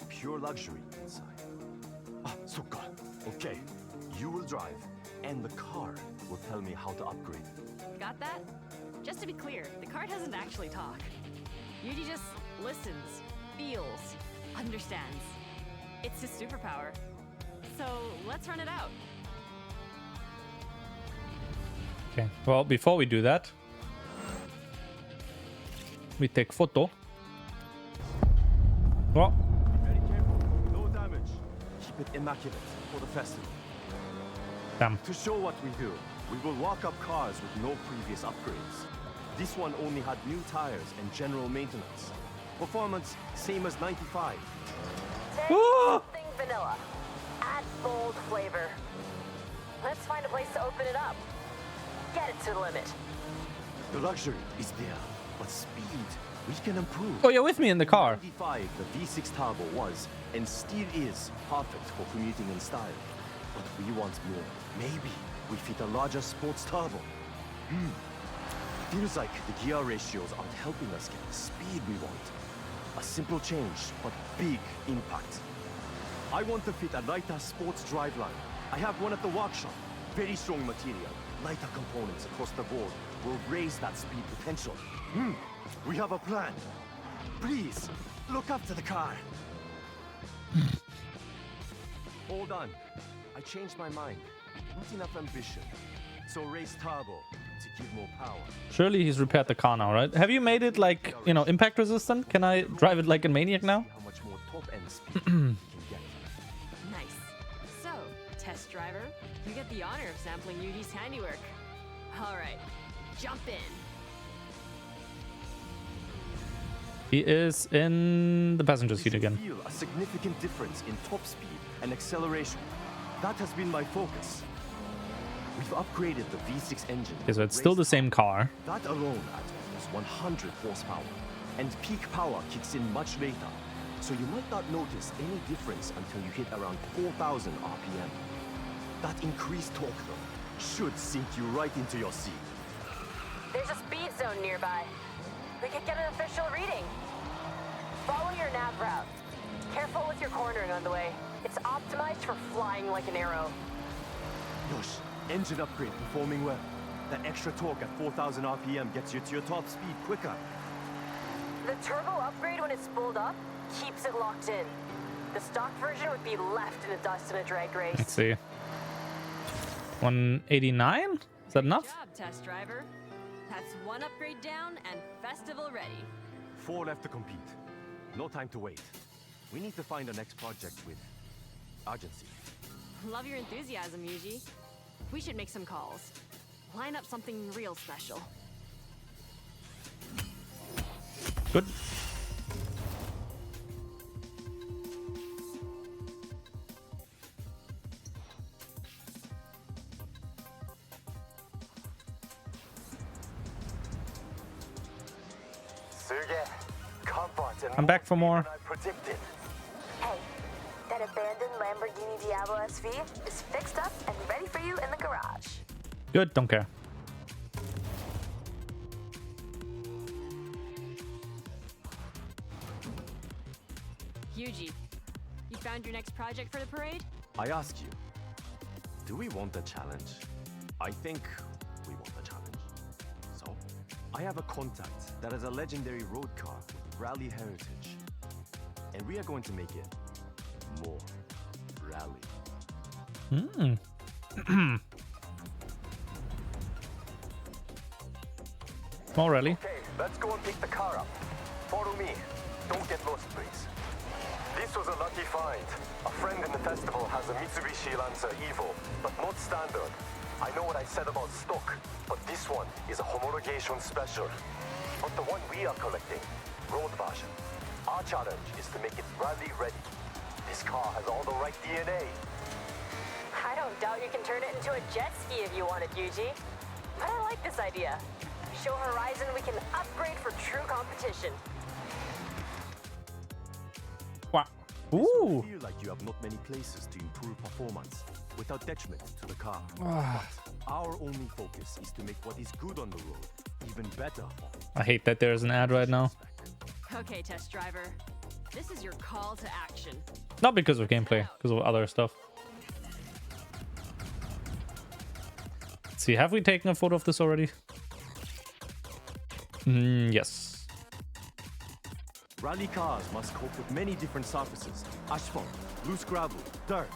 Pure luxury inside. Ah, Sokka. Okay. You will drive, and the car will tell me how to upgrade. Got that? Just to be clear, the card doesn't actually talk. Yuji just listens, feels, understands. It's his superpower. So let's run it out. Okay, well, before we do that, we take photo. Well, Very careful. No damage. Keep it immaculate for the festival. damn. To show what we do, we will walk up cars with no previous upgrades. This one only had new tires and general maintenance. Performance, same as 95. Something vanilla. Add bold flavor. Let's find a place to open it up. Get it to the limit. The luxury is there, but speed, we can improve. Oh, you're with me in the car. 95, the V6 turbo was, and still is, perfect for commuting in style. But we want more. Maybe we fit a larger sports turbo. Feels like the gear ratios aren't helping us get the speed we want. A simple change, but big impact. I want to fit a lighter sports driveline. I have one at the workshop. Very strong material. Lighter components across the board will raise that speed potential. We have a plan. Please, look after the car. Hold on. I changed my mind. Not enough ambition. So raise turbo to give more power. Surely he's repaired the car now, right? Have you made it like, you know, impact resistant? Can I drive it like a Maniac now? How much more top end speed we can get. Nice. So, test driver, you get the honor of sampling Yuji's handiwork. All right, jump in. He is in the passenger seat again. Feel a significant difference in top speed and acceleration. That has been my focus. We've upgraded the V6 engine. Okay, so it's still the same car. That alone at almost 100 horsepower. And peak power kicks in much later. so you might not notice any difference until you hit around 4,000 RPM. That increased torque, though, should sink you right into your seat. There's a speed zone nearby. We could get an official reading. Follow your nav route. Careful with your cornering on the way. It's optimized for flying like an arrow. Yosh, engine upgrade performing well. That extra torque at 4,000 RPM gets you to your top speed quicker. The turbo upgrade when it's spooled up keeps it locked in. The stock version would be left in the dust in a drag race. Let's see. 189? Is that enough? Good job, test driver. That's one upgrade down and festival ready. 4 left to compete. No time to wait. We need to find our next project with urgency. Love your enthusiasm, Yuji. We should make some calls. Line up something real special. Good. I'm back for more. Hey, that abandoned Lamborghini Diablo SV is fixed up and ready for you in the garage. Good, don't care. Yuji, you found your next project for the parade? I ask you, do we want a challenge? I think we want a challenge. So, I have a contact that has a legendary road car with rally heritage. And we are going to make it more rally. More rally. Okay, let's go and pick the car up. Follow me. Don't get lost, please. This was a lucky find. A friend in the festival has a Mitsubishi Lancer Evo, but not standard. I know what I said about stock, but this one is a homologation special. But the one we are collecting, road version. Our challenge is to make it rally ready. This car has all the right DNA. I don't doubt you can turn it into a jet ski if you wanted, Yuji. But I like this idea. Show Horizon we can upgrade for true competition. Wow. This Ooh. will feel like you have not many places to improve performance without detriment to the car. But our only focus is to make what is good on the road even better. I hate that there's an ad right now. Okay, test driver. This is your call to action. Not because of gameplay, because of other stuff. Let's see, have we taken a photo of this already? Yes. Rally cars must cope with many different surfaces. Asphalt, loose gravel, dirt.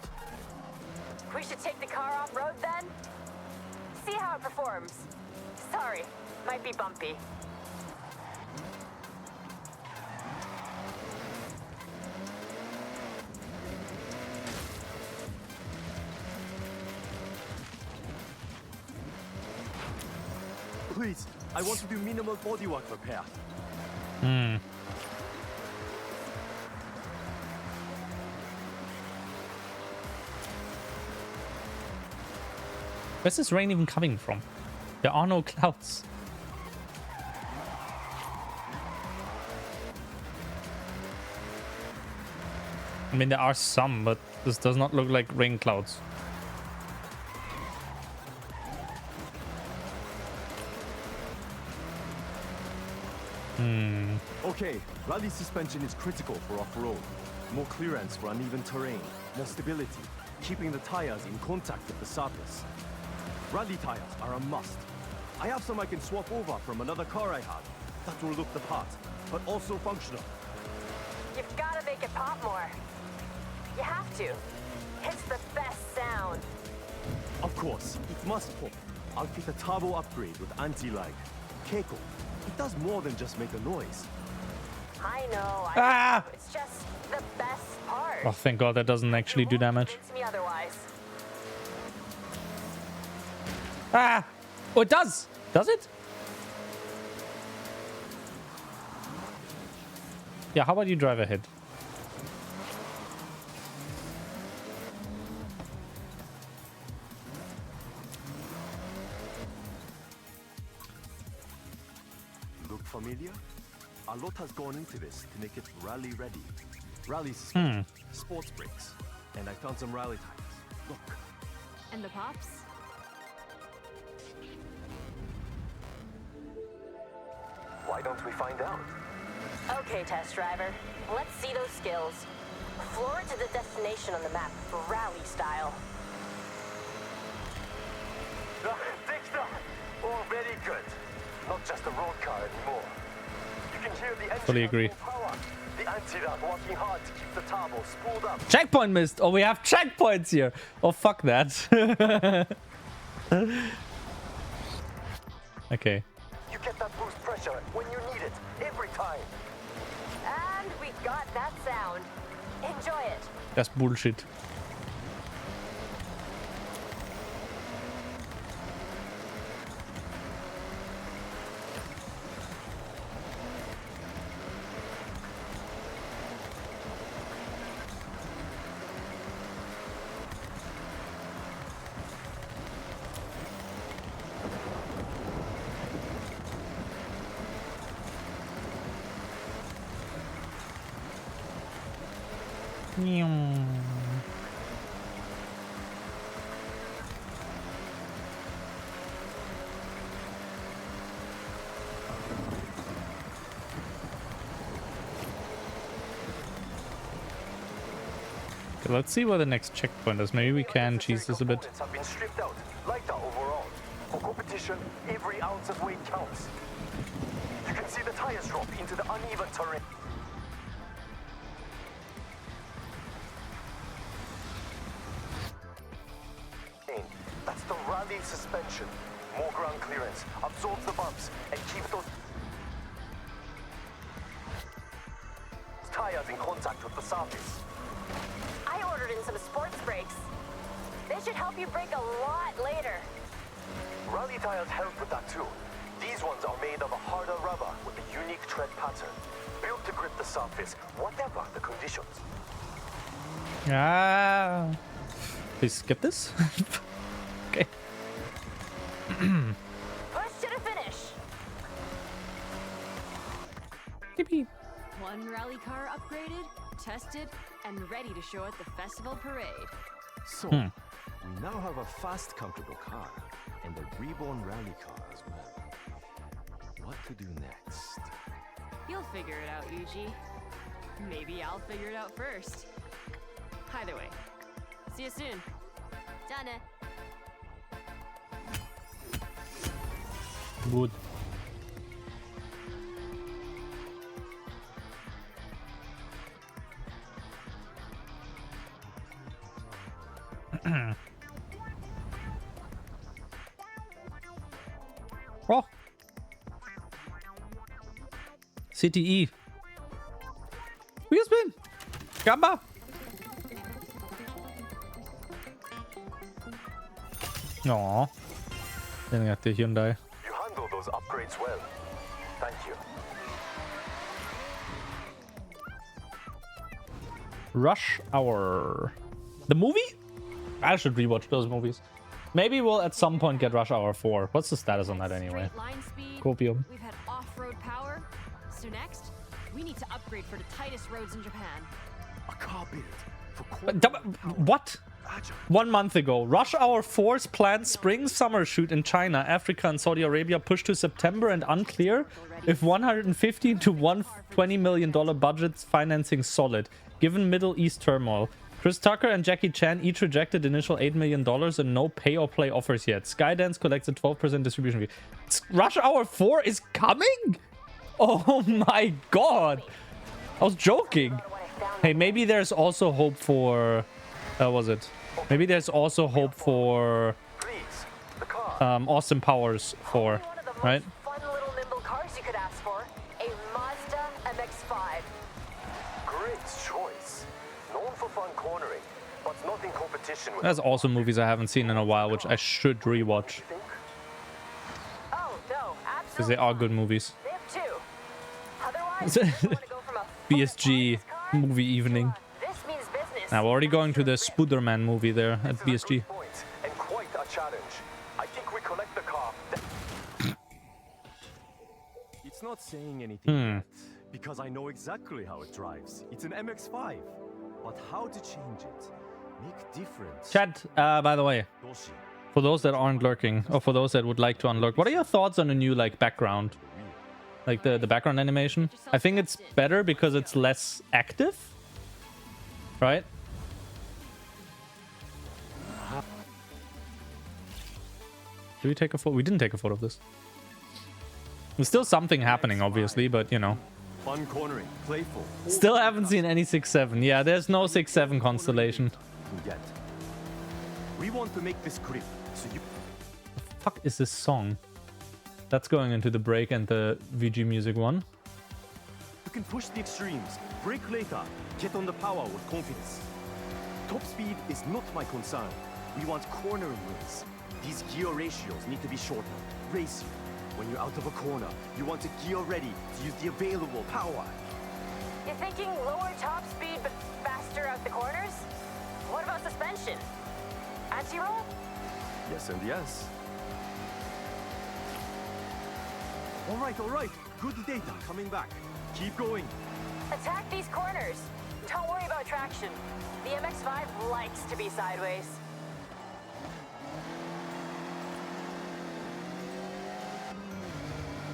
We should take the car off-road then? See how it performs. Sorry, might be bumpy. Please, I want to do minimal bodywork repair. Where's this rain even coming from? There are no clouds. I mean, there are some, but this does not look like rain clouds. Okay, rally suspension is critical for off-road. More clearance for uneven terrain, more stability, keeping the tires in contact with the surface. Rally tires are a must. I have some I can swap over from another car I have. That will look the part, but also functional. You've got to make it pop more. You have to. It's the best sound. Of course, it must pop. I'll fit a turbo upgrade with anti-lag. Keiko, it does more than just make a noise. I know. It's just the best part. Oh, thank God that doesn't actually do damage. Convince me otherwise. Ah! Oh, it does! Does it? Yeah, how about you drive ahead? Look familiar? A lot has gone into this to make it rally ready. rally suspension, sports brakes, and I found some rally tires. Look. And the pops? Why don't we find out? Okay, test driver. Let's see those skills. Floor to the destination on the map, rally style. Dexter! Oh, very good. Not just a road car anymore. You can hear the engine Fully agree. power. The anti-rat working hard to keep the turbo spooled up. Checkpoint missed. Oh, we have checkpoints here. Oh, fuck that. Okay. You get that boost pressure when you need it, every time. And we got that sound. Enjoy it. That's bullshit. Okay, let's see where the next checkpoint is. Maybe we can cheese this a bit. Components have been stripped out, lighter overall. For competition, every ounce of weight counts. You can see the tires drop into the uneven terrain. That's the rally suspension. More ground clearance, absorbs the bumps, and keeps those tires in contact with the surface. I ordered in some sports brakes. They should help you brake a lot later. Rally tires help with that too. These ones are made of a harder rubber with a unique tread pattern, built to grip the surface, whatever the conditions. Ah. Please skip this. Okay. Push to the finish. Yippee. One rally car upgraded, tested, and ready to show at the festival parade. So, we now have a fast, comfortable car, and a reborn rally car as well. What to do next? You'll figure it out, Yuji. Maybe I'll figure it out first. Either way, see you soon. Done. Good. Oh. CTE. Wheel spin. Gamba. Aw. Den got the Hyundai. You handle those upgrades well. Thank you. Rush Hour. The movie? I should rewatch those movies. Maybe we'll at some point get Rush Hour 4. What's the status on that anyway? Straight line speed. Copium. We've had off-road power. So next, we need to upgrade for the tightest roads in Japan. A car built for What? 1 month ago, Rush Hour 4's planned spring-summer shoot in China, Africa, and Saudi Arabia pushed to September and unclear if $115 to $120 million budget's financing solid, given Middle East turmoil. Chris Tucker and Jackie Chan each rejected initial $8 million and no pay-or-play offers yet. Skydance collects a 12% distribution fee. Rush Hour 4 is coming? Oh my god! I was joking. Hey, maybe there's also hope for... was it? Maybe there's also hope for Austin Powers 4, right? Fun little nimble cars you could ask for. A Mazda MX-5. Great choice. Known for fun cornering, but not in competition with... There's also movies I haven't seen in a while, which I should rewatch. Oh, no, absolutely. Because they are good movies. They have two. Otherwise, you want to go from a BSG movie evening. this means business. Now we're already going to the Spooderman movie there at BSG. And quite a challenge. I think we collect the car. It's not saying anything yet, because I know exactly how it drives. It's an MX-5. But how to change it? Make difference. Chat, by the way, for those that aren't lurking, or for those that would like to unlurk, what are your thoughts on the new like background? Like the background animation? I think it's better because it's less active, right? Did we take a photo? We didn't take a photo of this. There's still something happening, obviously, but you know. Fun cornering, playful. Still haven't seen any 6-7. Yeah, there's no 6-7 constellation. We want to make this grip, so you... What the fuck is this song? That's going into the break and the VG music one. You can push the extremes, break later, get on the power with confidence. Top speed is not my concern. We want cornering wins. These gear ratios need to be shorter, racier. When you're out of a corner, you want to gear ready to use the available power. You're thinking lower top speed but faster out the corners? What about suspension? Anti-roll? Yes and yes. All right. Good data coming back. Keep going. Attack these corners. Don't worry about traction. The MX-5 likes to be sideways.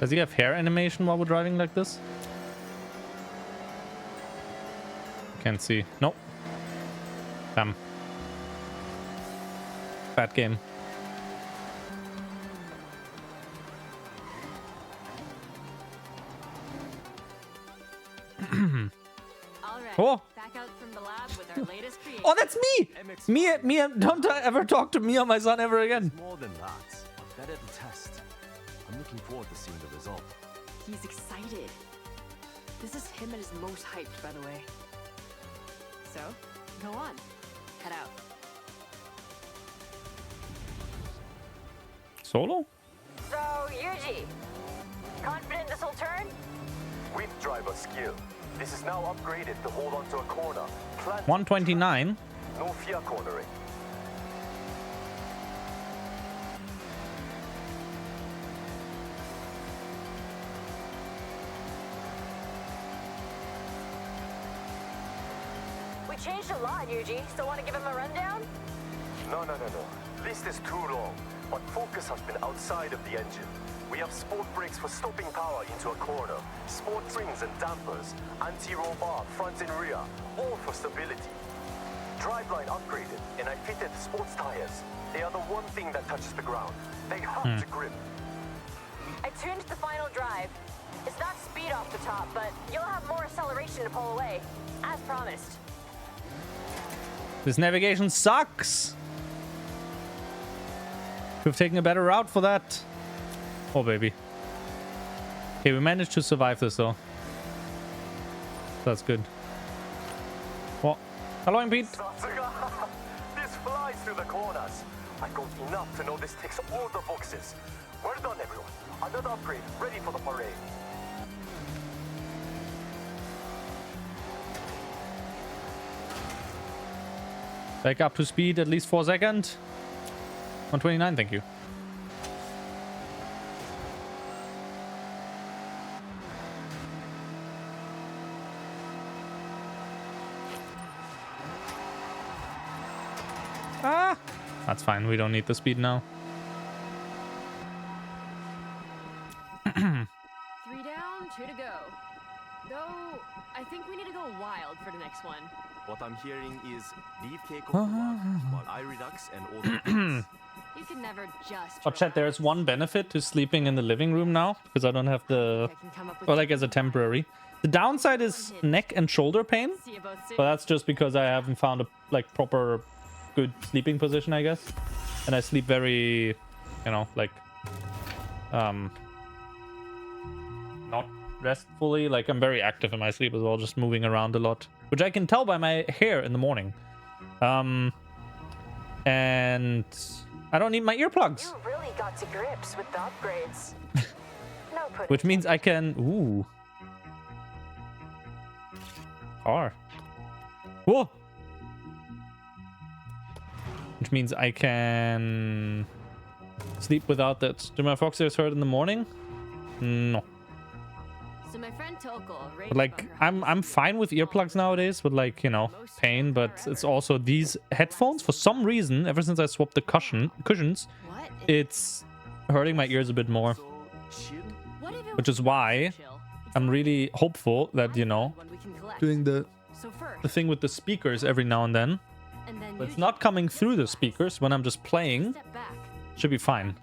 Does he have hair animation while we're driving like this? Can't see. Nope. Damn. Bad game. Oh! Back out from the lab with our latest creation. Oh, that's me! Me, don't ever talk to me or my son ever again. More than that, but better to test. I'm looking forward to seeing the result. He's excited. This is him at his most hyped, by the way. So, go on. Head out. Solo? So, Yuji, confident this will turn? With driver skill. This is now upgraded to hold onto a corner. 129. No fear cornering. We changed a lot, Yuji, so want to give him a rundown? No. List is too long, but focus has been outside of the engine. We have sport brakes for stopping power into a corner, sport springs and dampers, anti-roll bar front and rear, all for stability. Driveline upgraded, and I fitted sports tires. They are the one thing that touches the ground. They have to grip. I tuned the final drive. It's not speed off the top, but you'll have more acceleration to pull away, as promised. This navigation sucks. Could have taken a better route for that. Oh, baby. Okay, we managed to survive this, though. That's good. What? Hello, Pete. This flies through the corners. I got enough to know this ticks all the boxes. Well done, everyone. Another upgrade ready for the parade. Back up to speed at least 4 seconds. 129, thank you. Ah! That's fine, we don't need the speed now. 3 down, 2 to go. Though, I think we need to go wild for the next one. What I'm hearing is leave Keiko while I redux and all the things. You can never just... Oh, chat, there's one benefit to sleeping in the living room now, because I don't have the... Or like as a temporary. The downside is neck and shoulder pain, but that's just because I haven't found a like proper good sleeping position, I guess. And I sleep very, you know, like not restfully. Like I'm very active in my sleep as well, just moving around a lot, which I can tell by my hair in the morning. And I don't need my earplugs. You really got to grips with the upgrades. No put Which means I can... Ooh. Car. Whoa! Which means I can... sleep without that. Do my fox ears hurt in the morning? No. So my friend Tokol, But like, I'm fine with earplugs nowadays with like, you know, pain, but it's also these headphones, for some reason, ever since I swapped the cushions, it's hurting my ears a bit more. Which is why I'm really hopeful that, you know, doing the thing with the speakers every now and then, but it's not coming through the speakers when I'm just playing, should be fine.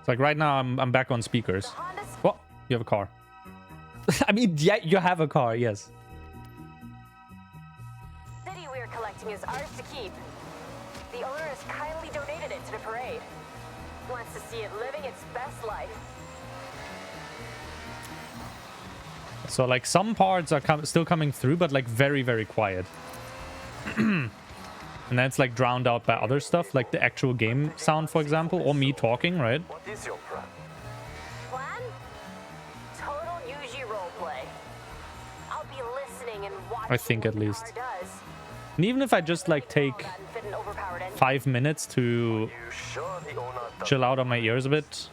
Like right now, I'm back on speakers. What? You have a car. I mean, yeah, you have a car, yes. The city we are collecting is ours to keep. The owner has kindly donated it to the parade. Wants to see it living its best life. So like some parts are still coming through, but like very, very quiet. And that's like drowned out by other stuff, like the actual game sound, for example, or me talking, right? What is your plan? Plan? Total Yuji roleplay. I'll be listening and watching I think at what the least. car does. And even if I just like take 5 minutes to chill out on my ears a bit,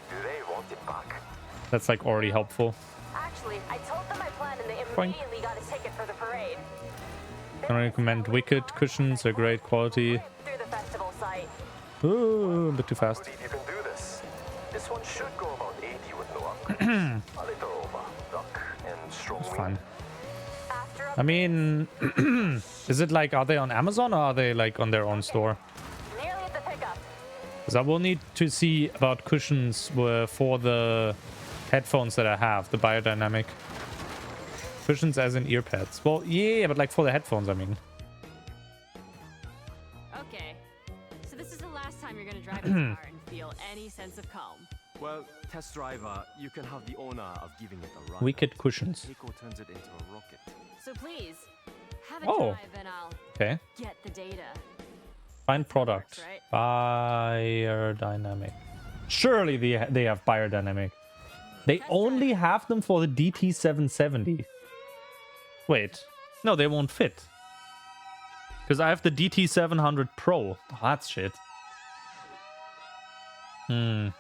that's like already helpful. Actually, I told them my plan and they Fine. immediately got a ticket for the parade. I recommend Wicked cushions, they're great quality. Through the festival site. Ooh, a bit too fast. Believe you can do this. This one should go about 80 with no upgrades. A little over luck and strong It's wind. fine. I mean, is it like, are they on Amazon or are they like on their own store? Nearly at the pickup. Because I will need to see about cushions for the headphones that I have, the biodynamic. Cushions as in ear pads. Well, yeah, but like for the headphones, I mean. Okay, so this is the last time you're gonna drive this car and feel any sense of calm. Well, test driver, you can have the honor of giving it a run. Wicked cushions. Keiko turns it into a rocket. So please, have a Oh. drive and I'll Okay. get the data. Find product. Biodynamic. Surely they have biodynamic. They only have them for the DT770. Wait. No, they won't fit. Because I have the DT700 Pro. Oh, that's shit. Yeah.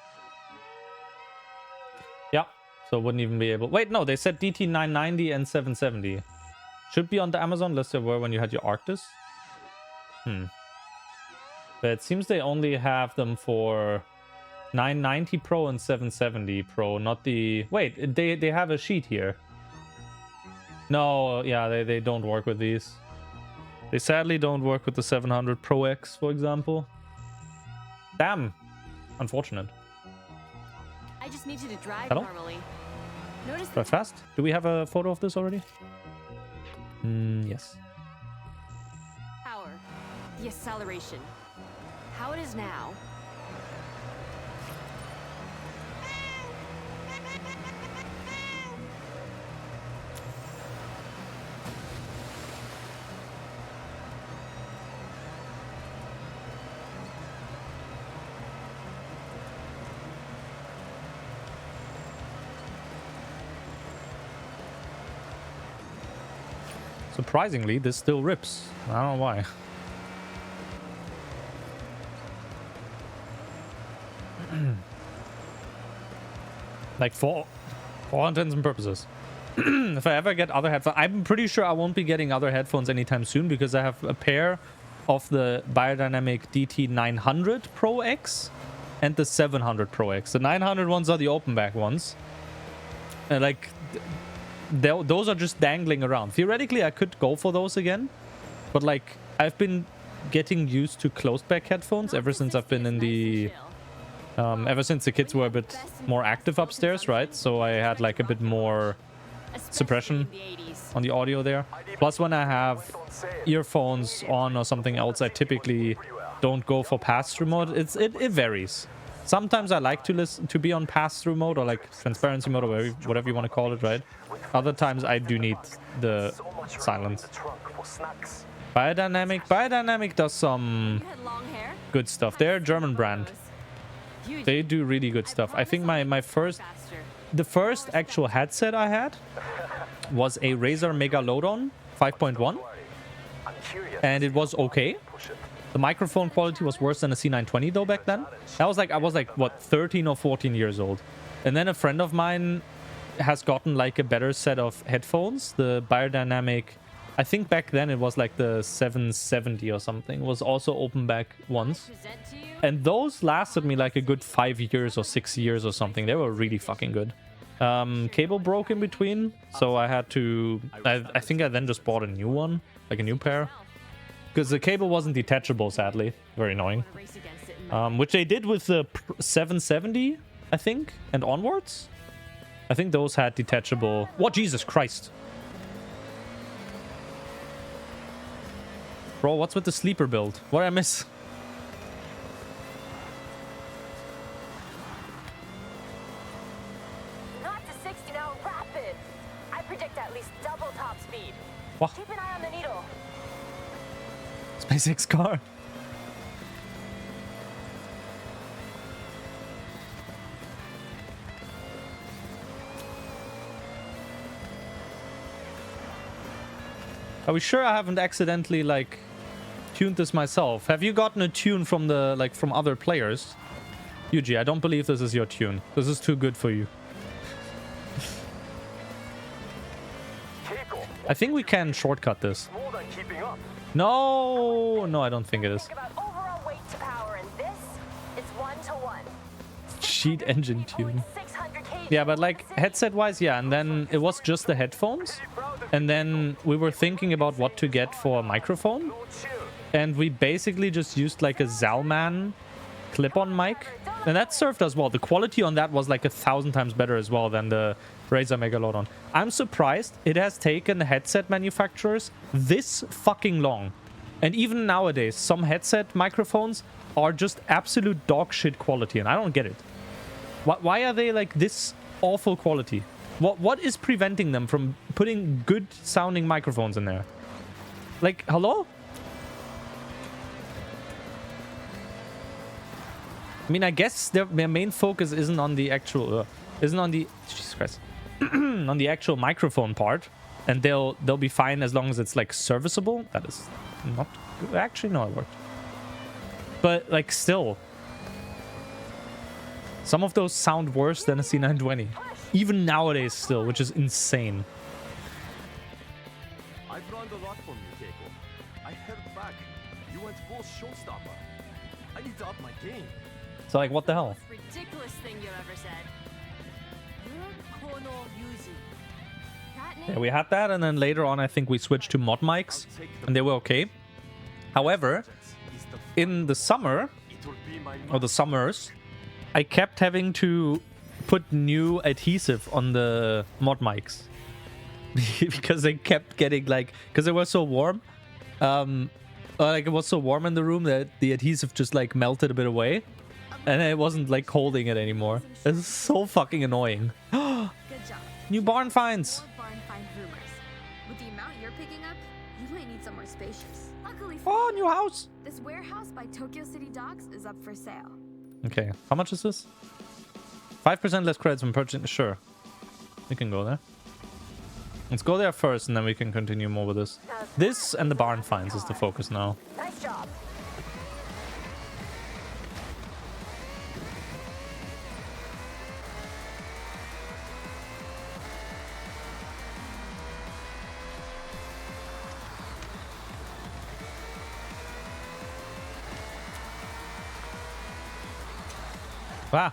So wouldn't even be able... Wait, no. They said DT990 and 770. Should be on the Amazon list they were when you had your Arctis. But it seems they only have them for 990 Pro and 770 Pro, not the... Wait, they have a sheet here. No, yeah, they don't work with these. They sadly don't work with the 700 Pro X, for example. Damn. Unfortunate. I just need you to drive Hello? normally. Notice Drive fast? Do we have a photo of this already? Yes. power, the acceleration. How it is now. Surprisingly, this still rips. I don't know why. Like for all intents and purposes. If I ever get other headphones, I'm pretty sure I won't be getting other headphones anytime soon because I have a pair of the biodynamic DT900 Pro X and the 700 Pro X. The 900 ones are the open back ones. And like, those are just dangling around. Theoretically, I could go for those again. But like, I've been getting used to closed back headphones ever since I've been in the... ever since the kids were a bit more active upstairs, right? So I had like a bit more suppression on the audio there. Plus when I have earphones on or something else, I typically don't go for pass-through mode. It varies. Sometimes I like to be on pass-through mode or like transparency mode or whatever you want to call it, right? Other times I do need the silence. Biodynamic does some good stuff. They're a German brand. They do really good stuff. I think the first actual headset I had was a Razer Megalodon 5.1, and it was okay. The microphone quality was worse than a C920 though back then. That was like, I was like, what, 13 or 14 years old. And then a friend of mine has gotten like a better set of headphones. The Biodynamic, I think back then it was like the 770 or something, was also open back once. And those lasted me like a good 5 years or 6 years or something. They were really fucking good. Cable broke in between, so I had to... I think I then just bought a new one, like a new pair. Because the cable wasn't detachable, sadly. Very annoying. Which they did with the 770, I think, and onwards. I think those had detachable... What? Jesus Christ! Bro, what's with the sleeper build? What did I miss? Not to 60 now, rapid. I predict at least double top speed. What? Keep an eye on the needle. SpaceX car. Are we sure I haven't accidentally, like, tuned this myself? Have you gotten a tune from the, like, from other players? Yuji, I don't believe this is your tune. This is too good for you. I think we can shortcut this. No, no, I don't think it is. Think about overall weight to power, and this is 1-to-1. Cheat engine tune. Yeah, but like headset wise, yeah, and then it was just the headphones, and then we were thinking about what to get for a microphone, and we basically just used like a Zalman clip-on mic, and that served us well. The quality on that was like 1,000 times better as well than the Razer Megalodon. I'm surprised it has taken headset manufacturers this fucking long, and even nowadays some headset microphones are just absolute dog shit quality, and I don't get it. Why are they like this awful quality? What is preventing them from putting good sounding microphones in there? Like, hello? I mean, I guess their main focus isn't on the actual Jesus Christ, on the actual microphone part, and they'll be fine as long as it's like serviceable. That is not good. Actually, no, it worked. But like, still. Some of those sound worse than a C920. Even nowadays still, which is insane. I've learned a lot from you, Keiko. I held back. You went full showstopper. I need to up my game. So like, what the hell? Ridiculous thing you ever said. Yeah, we had that, and then later on I think we switched to mod mics, and they were okay. However, in the summer, or the summers, I kept having to put new adhesive on the mod mics because they kept getting like, because they were so warm, like it was so warm in the room that the adhesive just like melted a bit away, and I wasn't like holding it anymore. It's so fucking annoying. Good job. New barn finds. More barn find rumors. With the amount you're picking up, you might need somewhere spacious. Luckily for Oh, you, new house. this warehouse by Tokyo City Docks is up for sale. Okay, how much is this? 5% less credits when purchasing. Sure, we can go there. Let's go there first, and then we can continue more with this. This and the barn finds is the focus now. Nice job. Ah,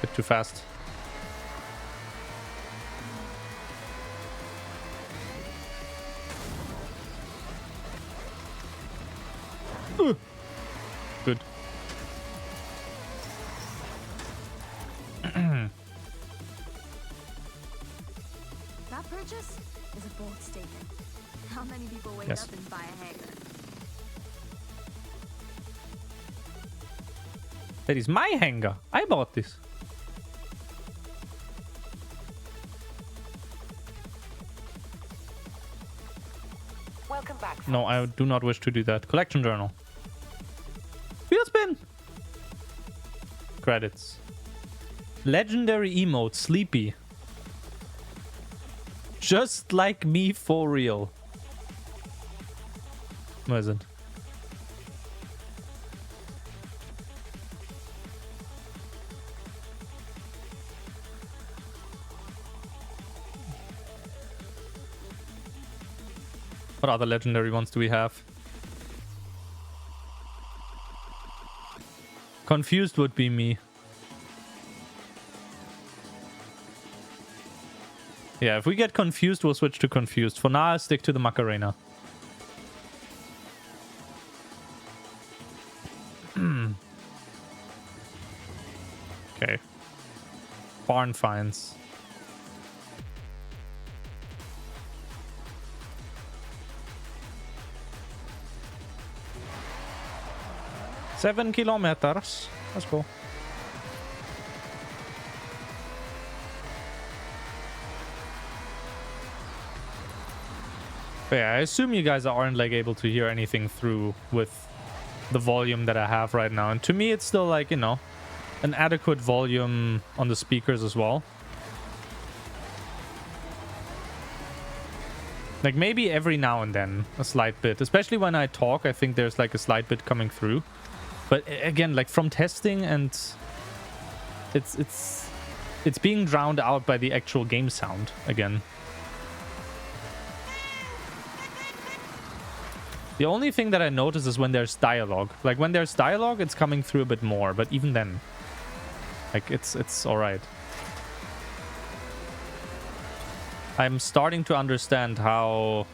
bit too fast. Good. That purchase is a bold statement. How many people wake Yes. up and buy a hanger? That is my hanger. I bought this. Welcome back. No, I do not wish to do that. Collection journal. Wheel spin. Credits. Legendary emote, Sleepy. Just like me for real. Where is it? What other legendary ones do we have? Confused would be me. Yeah, if we get confused, we'll switch to confused. For now, I'll stick to the Macarena. Okay. Barn finds. Seven kilometers. Let's go. But yeah, I assume you guys aren't like able to hear anything through with the volume that I have right now. And to me, it's still like, you know, an adequate volume on the speakers as well. Like maybe every now and then a slight bit, especially when I talk, I think there's like a slight bit coming through. But again, like from testing, and it's being drowned out by the actual game sound again. The only thing that I notice is when there's dialogue. Like when there's dialogue, it's coming through a bit more, but even then, like it's all right. I'm starting to understand how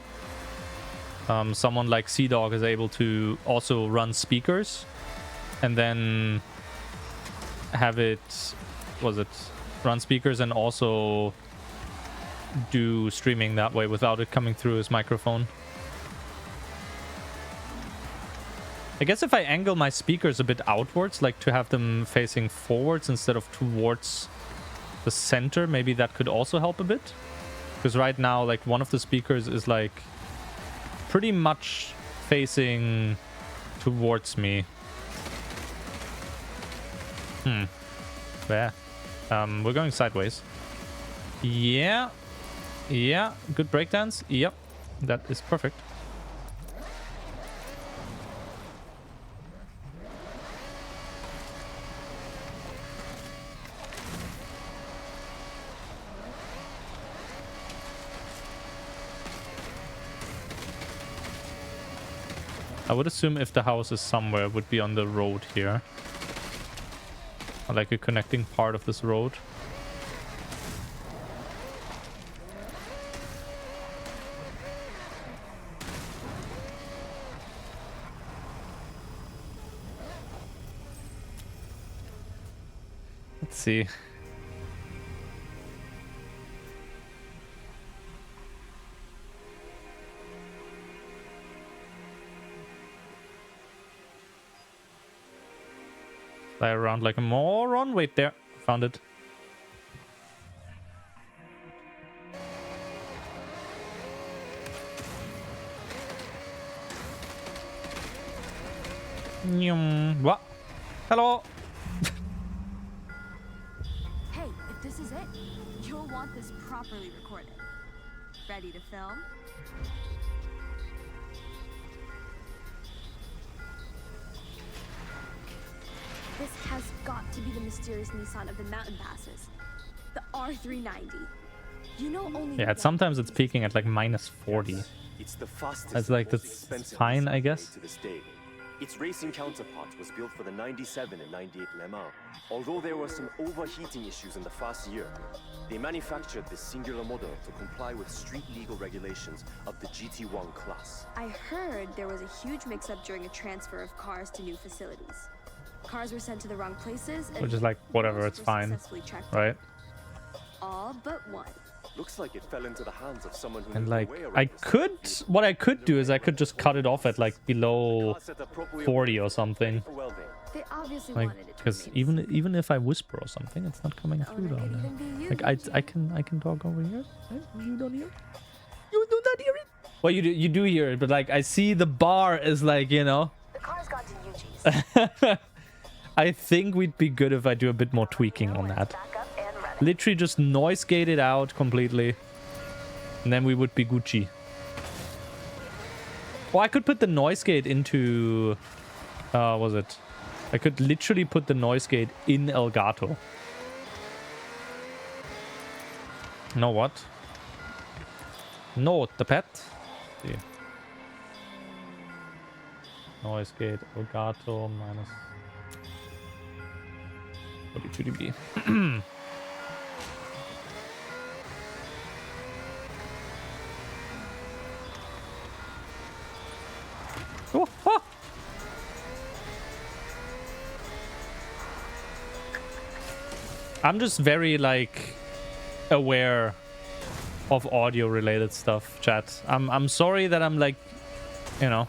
someone like Sea-Dog is able to also run speakers and then have it, run speakers and also do streaming that way without it coming through his microphone. I guess if I angle my speakers a bit outwards, like to have them facing forwards instead of towards the center, maybe that could also help a bit. Because right now, like, one of the speakers is like pretty much facing towards me. There. We're going sideways. Yeah. Yeah. Good breakdance. Yep. That is perfect. I would assume if the house is somewhere, it would be on the road here. Or like a connecting part of this road. Let's see. Fly around like a moron. Wait, there. Found it. What? Hello. Hey, if this is it, you'll want this properly recorded. Ready to film? This has got to be the mysterious Nissan of the mountain passes. The R390. You know only... Yeah, sometimes it's peaking at like -40. It's the fastest, That's like, that's fine, I guess. to this day. Its racing counterpart was built for the 97 and 98 Le Mans. Although there were some overheating issues in the first year, they manufactured this singular model to comply with street legal regulations of the GT1 class. I heard there was a huge mix-up during a transfer of cars to new facilities. Cars were sent to the wrong places, and Which is like, whatever, it's fine. Right? All but one. Looks like it fell into the hands of someone who And knew like, their way I around the could, what I could do is I could just cut it off at like below 40 or something. They obviously Like, wanted it to because remain even if I whisper or something, it's not coming through down there. Like I can talk over here. Right? You don't hear it. You do not hear it. Well, you do hear it, but like I see the bar is like, you know. The car's gone to Yuji's. I think we'd be good if I do a bit more tweaking on that. Back up and running. Literally just noise gate it out completely. And then we would be Gucci. Or I could put the noise gate into... was it? I could literally put the noise gate in Elgato. Know what? No, the pet. See. Noise gate, Elgato, minus 42 dB. Oh, oh. I'm just very like aware of audio related stuff, chat. I'm sorry that I'm like, you know,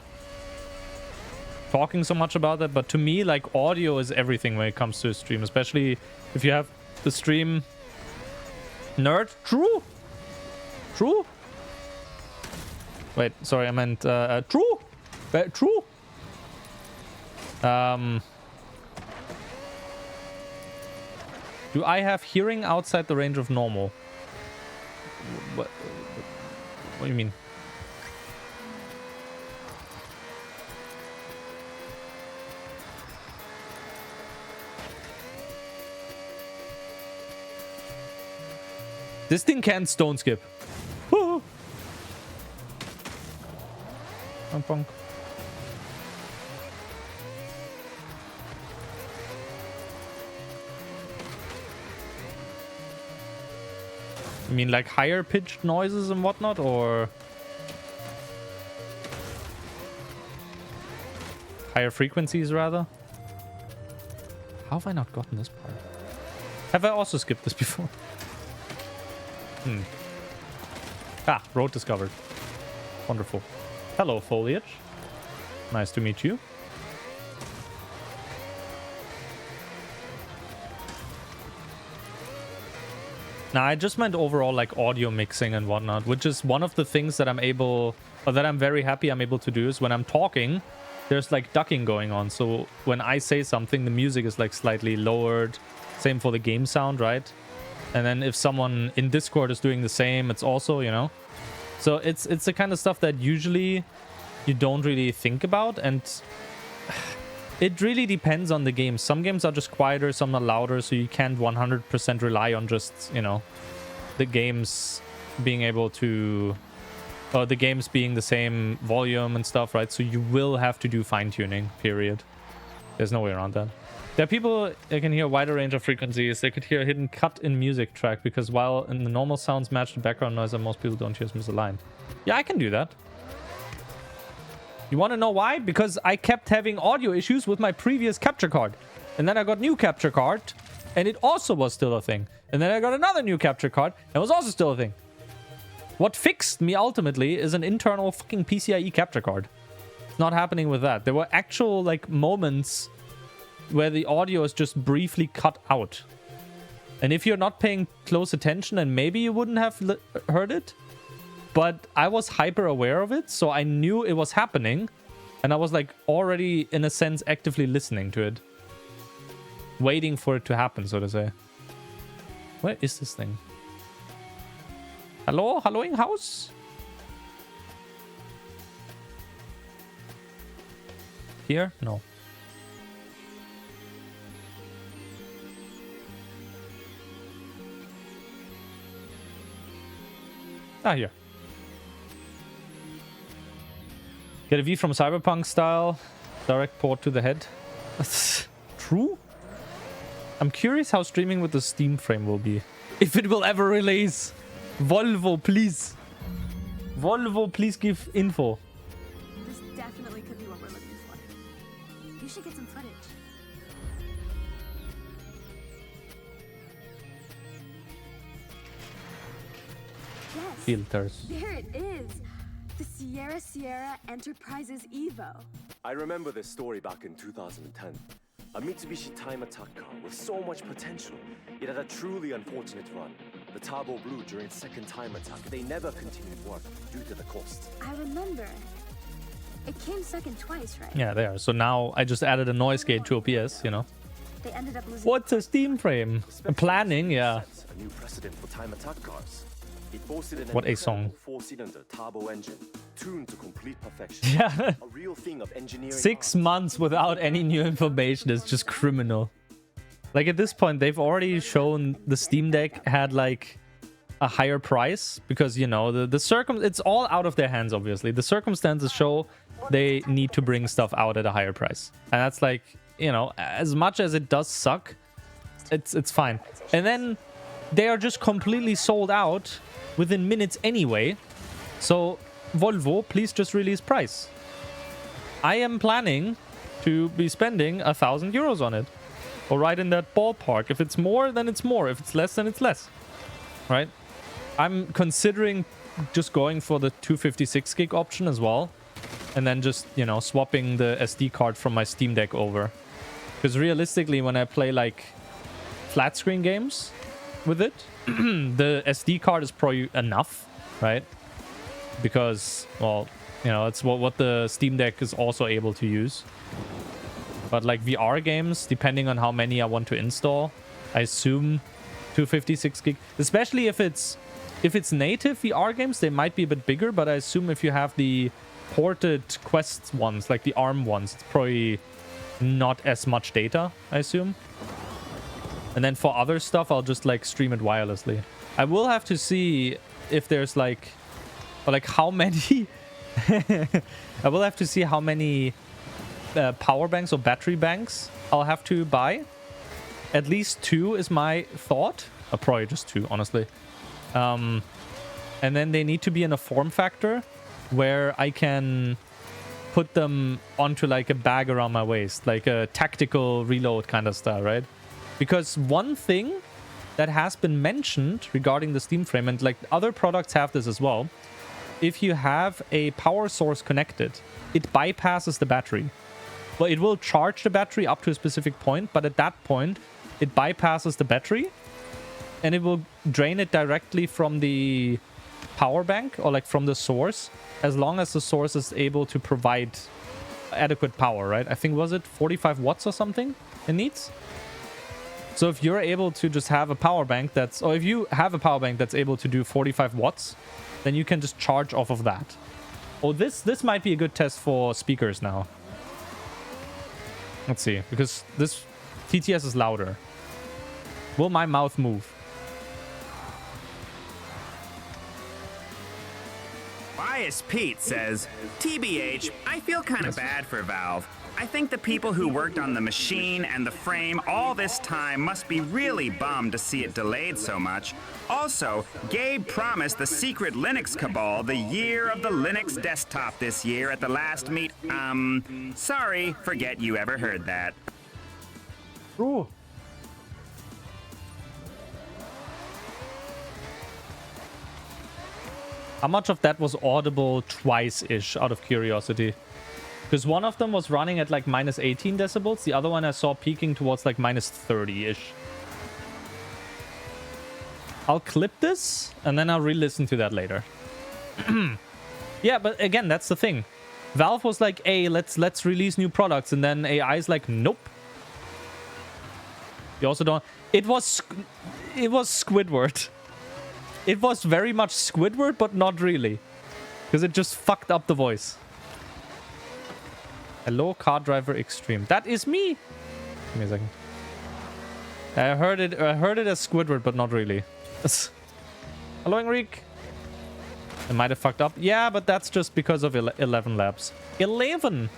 talking so much about that, but to me, like, audio is everything when it comes to a stream, especially if you have the stream nerd. True. Wait, sorry, I meant true. True. Do I have hearing outside the range of normal? What do you mean? This thing can't stone skip. Woo! Punk. You mean like higher pitched noises and whatnot, or higher frequencies rather? How have I not gotten this part? Have I also skipped this before? Ah, road discovered. Wonderful. Hello, foliage. Nice to meet you. Now, I just meant overall like audio mixing and whatnot, which is one of the things that I'm able, or that I'm very happy I'm able to do, is when I'm talking, there's like ducking going on. So when I say something, the music is like slightly lowered. Same for the game sound, right? And then if someone in Discord is doing the same, it's also, you know. So it's the kind of stuff that usually you don't really think about, and it really depends on the game. Some games are just quieter, some are louder, so you can't 100% rely on just, you know, the games being able to, or the games being the same volume and stuff, right? So you will have to do fine-tuning, period. There's no way around that. There are people that can hear a wider range of frequencies. They could hear a hidden cut in music track, because while in the normal sounds match the background noise that most people don't hear is misaligned. Yeah, I can do that. You want to know why? Because I kept having audio issues with my previous capture card. And then I got new capture card, and it also was still a thing. And then I got another new capture card, and it was also still a thing. What fixed me ultimately is an internal fucking PCIe capture card. It's not happening with that. There were actual like moments where the audio is just briefly cut out. And if you're not paying close attention, then maybe you wouldn't have heard it. But I was hyper aware of it, so I knew it was happening. And I was like already, in a sense, actively listening to it. Waiting for it to happen, so to say. Where is this thing? Hello? Helloing house? Here? No. Ah, here. Get a V from Cyberpunk style. Direct port to the head. That's true? I'm curious how streaming with the Steam frame will be. If it will ever release. Volvo, please. Volvo, please give info. This definitely could be what we're looking for. You should get some footage. Yes. Filters. There it is. The Sierra Enterprises Evo. I remember this story back in 2010. A Mitsubishi time attack car with so much potential. It had a truly unfortunate run. The turbo blew during its second time attack. They never continued work due to the cost. I remember. It came second twice, right? Yeah, there. So now I just added a noise gate to OBS, you know. They ended up losing. What's a Steam frame? Planning, yeah. A new precedent for time attack cars. It boasted an What a song. four-cylinder turbo engine, tuned to complete perfection. Yeah. A real thing of engineering. 6 months without any new information is just criminal. Like at this point, they've already shown the Steam Deck had like a higher price because, you know, it's all out of their hands, obviously. The circumstances show they need to bring stuff out at a higher price. And that's like, you know, as much as it does suck, it's fine. And then they are just completely sold out within minutes anyway. So Volvo, please just release price. I am planning to be spending 1,000 euros on it. Or right in that ballpark. If it's more, then it's more. If it's less, then it's less. Right? I'm considering just going for the 256 gig option as well. And then just, you know, swapping the SD card from my Steam Deck over. Because realistically, when I play like flat screen games with it, the SD card is probably enough, right? Because, well, you know, it's what the Steam Deck is also able to use. But like VR games, depending on how many I want to install, I assume 256 gig. Especially if it's native VR games, they might be a bit bigger. But I assume if you have the ported Quest ones, like the ARM ones, it's probably not as much data, I assume. And then for other stuff, I'll just like stream it wirelessly. I will have to see if there's like how many. I will have to see how many power banks or battery banks I'll have to buy. At least 2 is my thought. Probably just 2, honestly. And then they need to be in a form factor where I can put them onto like a bag around my waist, like a tactical reload kind of style, right? Because one thing that has been mentioned regarding the Steam Frame, and like other products have this as well, if you have a power source connected, it bypasses the battery. Well, it will charge the battery up to a specific point, but at that point, it bypasses the battery and it will drain it directly from the power bank or like from the source, as long as the source is able to provide adequate power, right? I think, was it 45 watts or something it needs? So if you're able to just have a power bank or if you have a power bank that's able to do 45 watts, then you can just charge off of that. Oh, this might be a good test for speakers now. Let's see, because this TTS is louder. Will my mouth move? Bias Pete says, TBH, I feel kind of bad for Valve. I think the people who worked on the machine and the frame all this time must be really bummed to see it delayed so much. Also, Gabe promised the secret Linux cabal the year of the Linux desktop this year at the last meet. Sorry, forget you ever heard that. Ooh. How much of that was audible twice-ish, out of curiosity? Because one of them was running at like minus 18 decibels. The other one I saw peaking towards like minus 30-ish. I'll clip this and then I'll re-listen to that later. Yeah, but again, that's the thing. Valve was like, hey, let's release new products. And then AI's like, nope. You also don't... It was Squidward. It was very much Squidward, but not really. Because it just fucked up the voice. Hello, Car Driver Extreme. That is me. Give me a second. I heard it as Squidward, but not really. Hello, Enrique. I might have fucked up. Yeah, but that's just because of 11 laps. 11!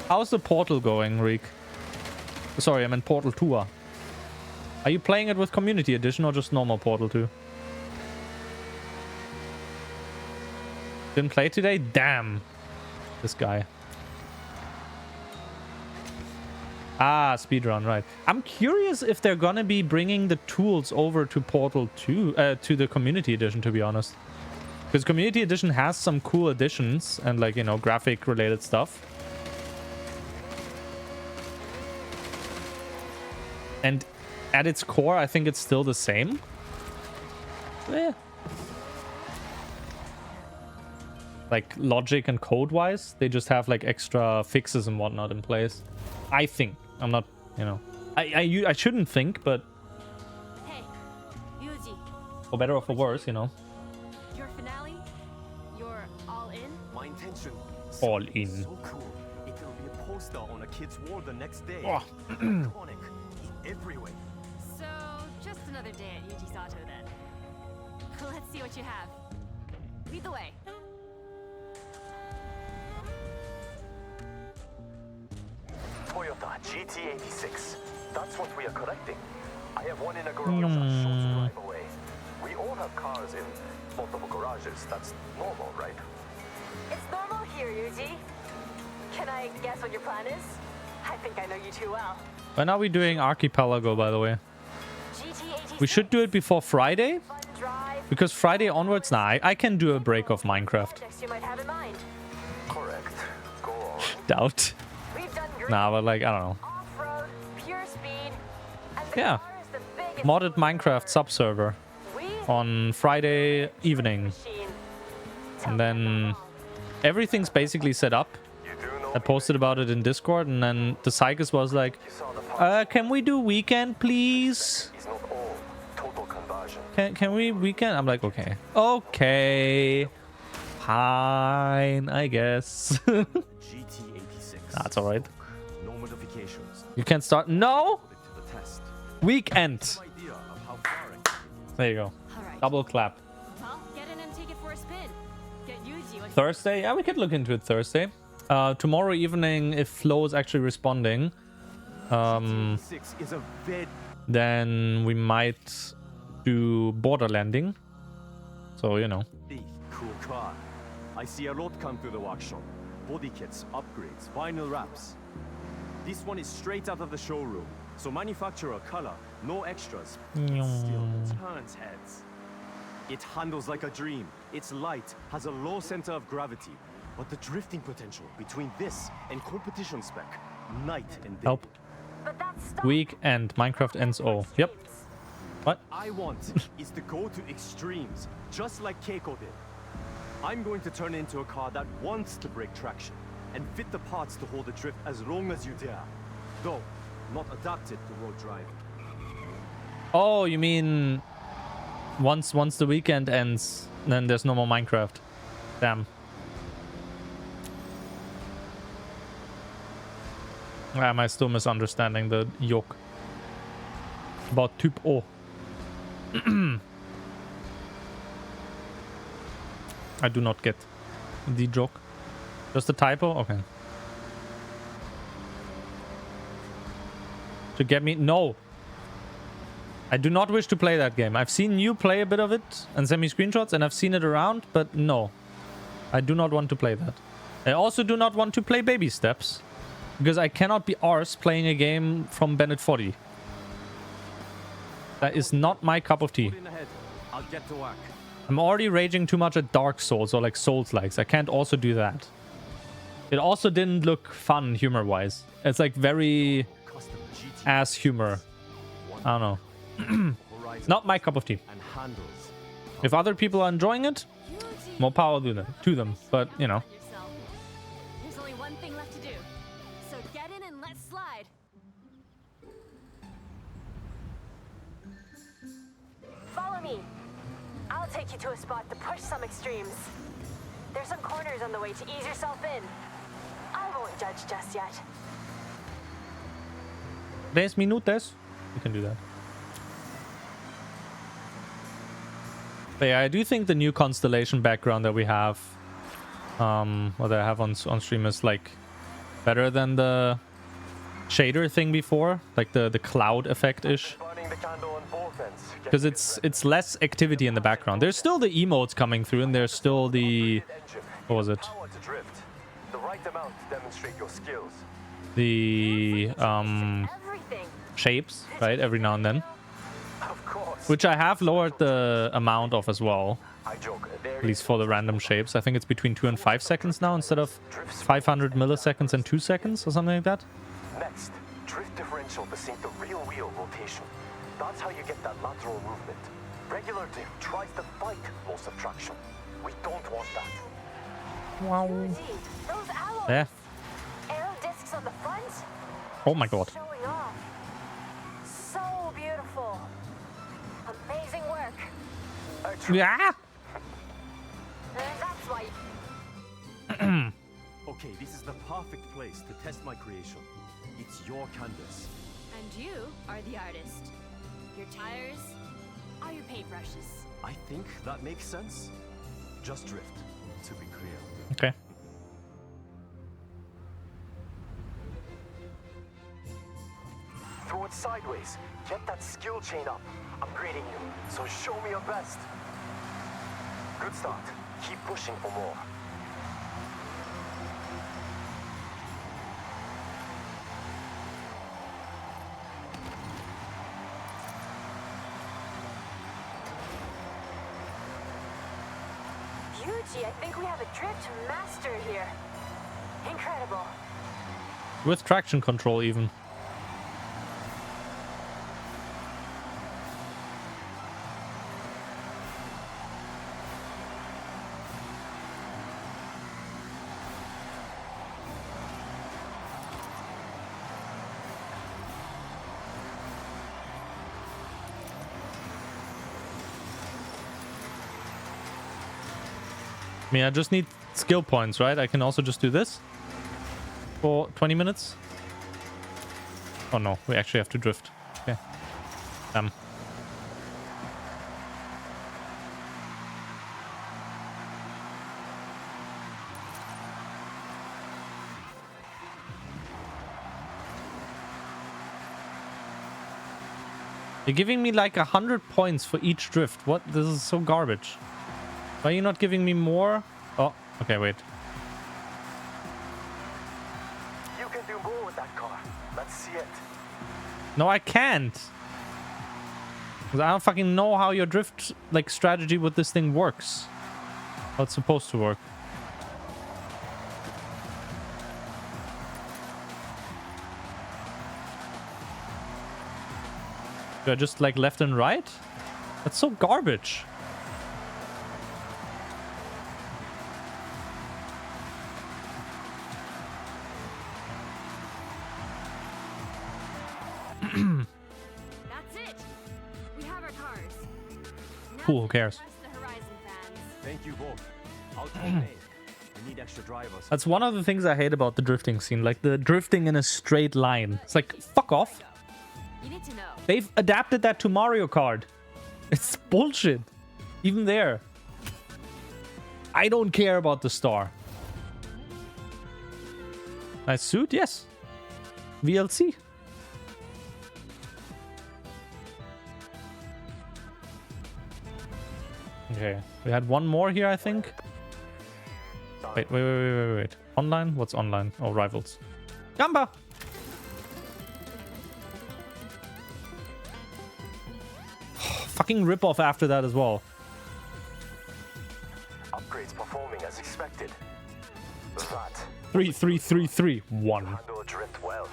How's the Portal going, Enrique? Sorry, I meant Portal 2. Are you playing it with Community Edition or just normal Portal 2? Didn't play today? Damn. This guy. Ah, speedrun, right. I'm curious if they're gonna be bringing the tools over to Portal 2, to the Community Edition, to be honest. Because Community Edition has some cool additions and, like, you know, graphic-related stuff. And at its core, I think it's still the same. Eh. Like, logic and code-wise, they just have, like, extra fixes and whatnot in place. I think. I'm not, you know... I shouldn't think, but... Hey, Yuji. For better or for worse, you know. Your finale? You're all in? My intention. All in. So cool. It will be a poster on a kid's wall the next day. Oh. Iconic. Everywhere. So, just another day at Yuji Sato then. Let's see what you have. Lead the way. GT86. That's what we are correcting. I have one in a garage a short drive away. We all have cars in multiple garages. That's normal, right? It's normal here, Yuji. Can I guess what your plan is? I think I know you too well. When are we doing Archipelago, by the way? GT86. We should do it before Friday? Because Friday onwards, nah, I can do a break of Minecraft. You might have in mind. Correct. Go on. Doubt. We've done great. Nah, but like, I don't know. Off-road, pure speed, and the Yeah. car is the biggest Modded Minecraft sub-server on Friday evening. machine. And then everything's basically set up. I posted about it in Discord, and then the Psychus was like, can we do weekend, please? It's not all total conversion. Can we weekend? I'm like, okay. Okay. Fine, I guess. GT86. That's alright. No modifications. You can start. No! Put it to the test. Weekend. Idea of how far it can be. There you go. Alright. Double clap. Well, get in and take it for a spin. Get Yuji what Thursday? Yeah, we could look into it Thursday. Tomorrow evening, if Flo is actually responding, 6 is a very then we might do border landing. So, you know. cool car. I see a lot come through the workshop. Body kits, upgrades, vinyl wraps. This one is straight out of the showroom. So manufacturer color, no extras. It still turns heads. It handles like a dream. It's light, has a low center of gravity. But the drifting potential between this and competition spec, night and day. Help. But that's Weekend. Minecraft ends. Oh, yep. What? I want is to go to extremes, just like Keiko did. I'm going to turn it into a car that wants to break traction and fit the parts to hold the drift as long as you dare. Though, not adapted to road driving. Oh, you mean once the weekend ends, then there's no more Minecraft. Damn. Am I still misunderstanding the yoke? About Typ O. I do not get the joke. Just a typo? Okay. To get me... No! I do not wish to play that game. I've seen you play a bit of it and send me screenshots, and I've seen it around, but no. I do not want to play that. I also do not want to play Baby Steps, because I cannot be arsed playing a game from Bennett 40. That is not my cup of tea. I'll get to work. I'm already raging too much at Dark Souls or like Souls-likes. I can't also do that. It also didn't look fun humor-wise. It's like very ass humor. I don't know. Not my cup of tea. If other people are enjoying it, more power to them. But, you know. There's only one thing left to do. So get in and let's slide. Follow me. I'll take you to a spot to push some extremes. There's some corners on the way to ease yourself in. I won't judge just yet. 10 minutes. We can do that. But yeah, I do think the new constellation background that we have, what I have on stream is like better than the shader thing before, like the cloud effect-ish. Because it's less activity in the background. There's still the emotes coming through, and there's still the... What was it? The right amount to demonstrate your skills. The shapes, right? Every now and then. Which I have lowered the amount of as well. At least for the random shapes. I think it's between 2 and 5 seconds now instead of 500 milliseconds and 2 seconds or something like that. Next, drift differential to sync the real wheel rotation. That's how you get that lateral movement. Regular drift tries to fight most of traction. We don't want that. Wow. Those alloys. Yeah. Aero discs on the front. Oh my god. Showing off. So beautiful. Amazing work. Yeah. That's why. Okay, this is the perfect place to test my creation. It's your canvas. And you are the artist. Your tires are your paintbrushes. I think that makes sense. Just drift, to be clear. Okay. throw it sideways. Get that skill chain up. I'm grading you, so show me your best. Good start. Keep pushing for more. Yuji, I think we have a drift master here. Incredible. With traction control even. I mean, I just need skill points, right? I can also just do this for 20 minutes. Oh no, we actually have to drift. Okay. You're giving me like 100 points for each drift. What? This is so garbage. Why are you not giving me more? Oh, okay, wait. You can do more with that car. Let's see it. No, I can't. 'Cause I don't fucking know how your drift like strategy with this thing works. How it's supposed to work. Do I just like left and right? That's so garbage. That's it. We have our cars. Now Cool, who cares? the Horizon fans. Thank you both. I'll tell May. We need extra drivers. That's one of the things I hate about the drifting scene. Like the drifting in a straight line. It's like, fuck off. You need to know. They've adapted that to Mario Kart. It's bullshit. Even there. I don't care about the star. Nice suit, yes. VLC. Okay, we had one more here, I think. Wait. Online? What's online? Oh, Rivals. Gamba! Fucking rip-off after that as well. Upgrades performing as expected. That 3, 3, 3, 3, 1. handle drift well.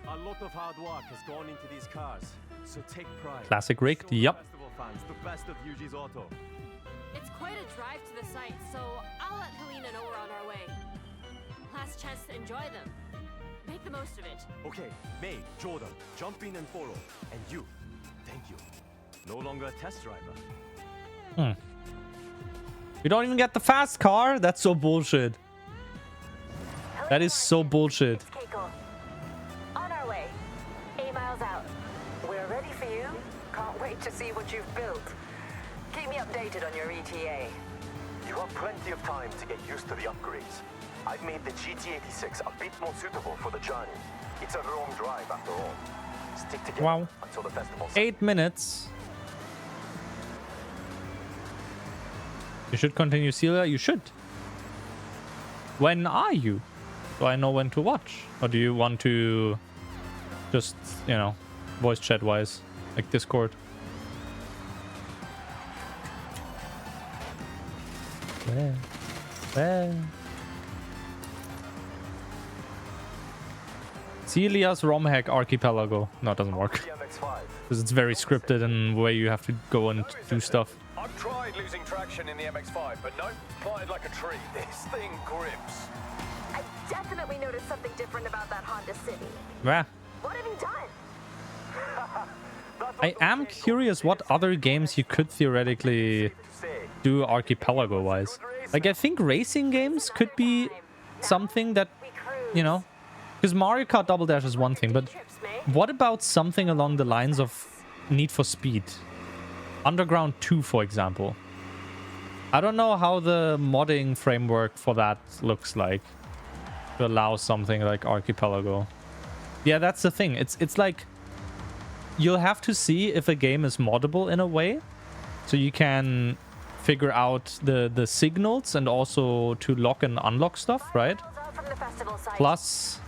A lot of hard work has gone into these cars, so take pride. Classic rigged, yep. Festival fans, the best of Yuji's Auto. It's quite a drive to the site, so I'll let Helena know we're on our way. Last chance to enjoy them. Make the most of it. Okay, May, Jordan, jump in and follow. And you, thank you. No longer a test driver. You don't even get the fast car? That's so bullshit. That is so bullshit. Keiko. On our way. 8 miles out. We're ready for you. Can't wait to see what you've built. Keep me updated on your ETA. You have plenty of time to get used to the upgrades. I've made the GT86 a bit more suitable for the journey. It's a long drive after all. Stick together Wow. until the festival. 8 minutes. You should continue, Celia. You should. When are you? Do I know when to watch? Or do you want to just, you know, voice chat wise, like Discord? Where? Celia's ROM hack archipelago. No, it doesn't work. Because it's very scripted and where you have to go and do stuff. I've tried losing traction in the MX-5, but no, planted like a tree. This thing grips. I definitely noticed something different about that Honda City. Yeah. What have you done? I am curious what other games you could theoretically do archipelago wise. Like, I think racing games could be something that, you know, because Mario Kart Double Dash is one thing, but what about something along the lines of Need for Speed? Underground 2, for example. I don't know how the modding framework for that looks like. to allow something like Archipelago. Yeah, that's the thing. It's like you'll have to see if a game is moddable in a way, so you can figure out the signals and also to lock and unlock stuff, right? Plus,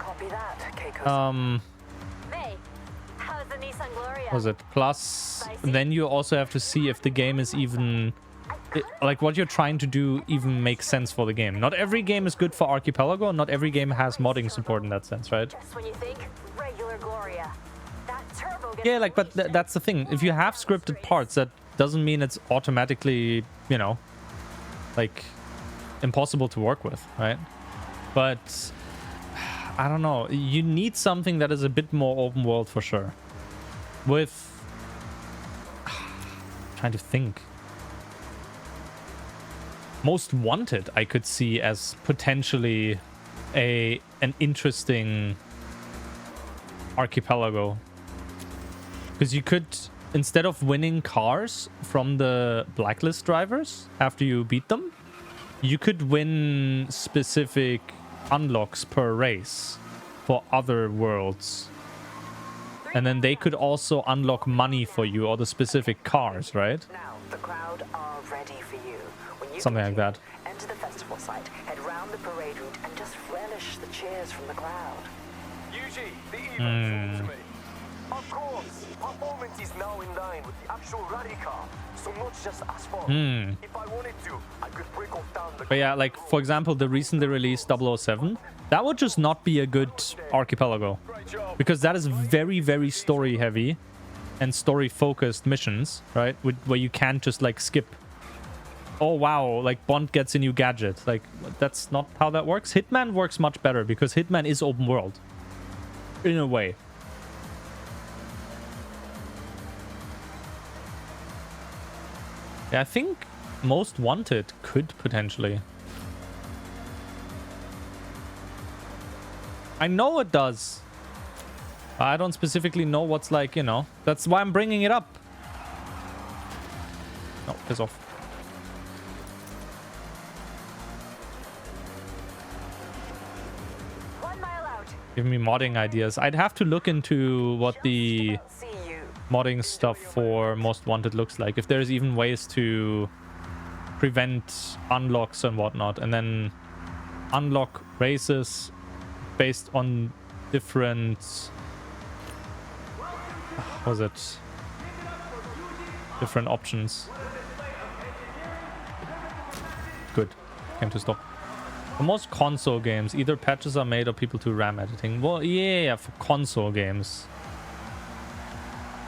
May, how's the Nissan Gloria? was it plus? Then you also have to see if the game is even like what you're trying to do even makes sense for the game. Not every game is good for Archipelago, and not every game has modding support in that sense, right? Just when you think regular Gloria, that turbo gets Yeah, like, but that's the thing. If you have scripted parts, that doesn't mean it's automatically, you know, like impossible to work with, right? But I don't know. You need something that is a bit more open world for sure. With trying to think. Most Wanted, I could see as potentially an interesting Archipelago. Because you could, instead of winning cars from the blacklist drivers after you beat them, you could win specific unlocks per race for other worlds. And then they could also unlock money for you or the specific cars, right? Now the crowd are ready for you. When you Something like that. enter the festival site, head round the parade route, and just relish the cheers from the crowd. Yuji, the event to me. Of course, performance is now in line with the actual rally car, so not just asphalt. If I wanted to, I could break off down the... But yeah, like, for example, the recently released 007, that would just not be a good Archipelago. Because that is very, very story-heavy and story-focused missions, right? Where you can't just, like, skip. Oh, wow, like, Bond gets a new gadget. Like, that's not how that works. Hitman works much better, because Hitman is open world. In a way. Yeah, I think Most Wanted could potentially. I know it does. I don't specifically know what's like, you know. That's why I'm bringing it up. No, piss off. Give me modding ideas. I'd have to look into what the modding stuff for Most Wanted looks like. If there's even ways to prevent unlocks and whatnot. And then unlock races based on different... what was it? Different options. Good. Came to stop. For most console games, either patches are made or people do RAM editing. Well, yeah, for console games.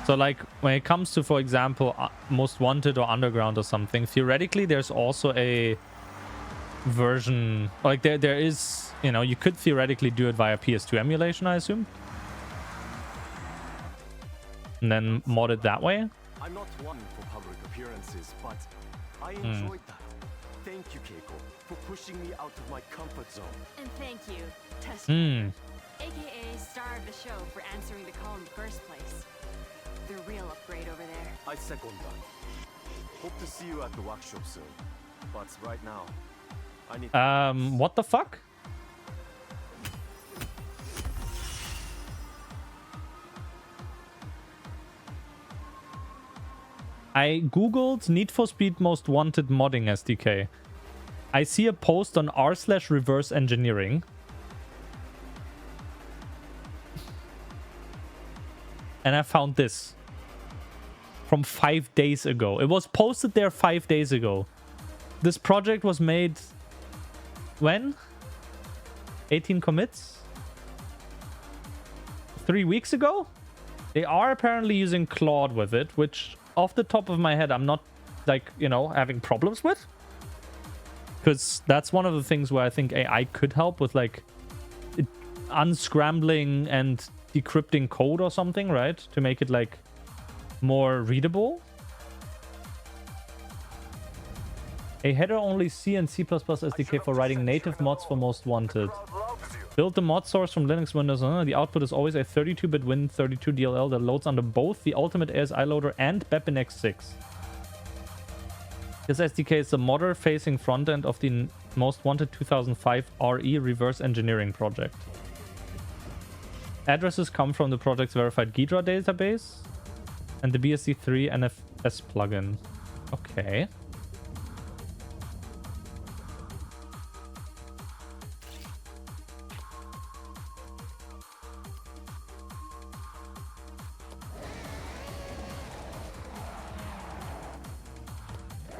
So, like, when it comes to, for example, Most Wanted or Underground or something, theoretically, there's also a version... Like, there is... You know, you could theoretically do it via PS2 emulation, I assume. And then mod it that way. I'm not one for public appearances, but I enjoyed that. Thank you, Keiko, for pushing me out of my comfort zone. And thank you, Tester, aka star of the show, for answering the call in the first place. The real upgrade over there. I second that. Hope to see you at the workshop soon. But right now, I need... What the fuck? I googled Need for Speed Most Wanted modding SDK. I see a post on r/reverse engineering. And I found this. From 5 days ago. It was posted there 5 days ago. This project was made... when? 18 commits? 3 weeks ago? They are apparently using Claude with it, which... off the top of my head, I'm not, like, you know, having problems with. Because that's one of the things where I think AI could help with, like, unscrambling and decrypting code or something, right? To make it, like, more readable. A header-only C and C++ SDK for writing native mods for Most Wanted. Build the mod source from Linux, Windows. The output is always a 32-bit Win32 DLL that loads under both the Ultimate ASI loader and BepInX6. This SDK is the modder-facing front end of the Most Wanted 2005 RE reverse engineering project. Addresses come from the project's verified Ghidra database and the BSD3 NFS plugin. Okay.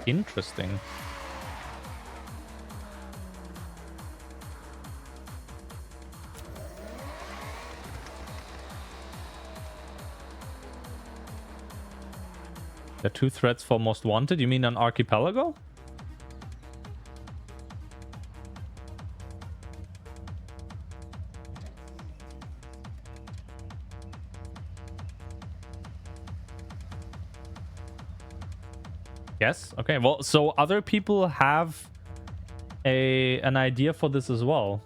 Interesting. The 2 threads for Most Wanted? You mean on Archipelago? Yes. Okay. Well, so other people have an idea for this as well,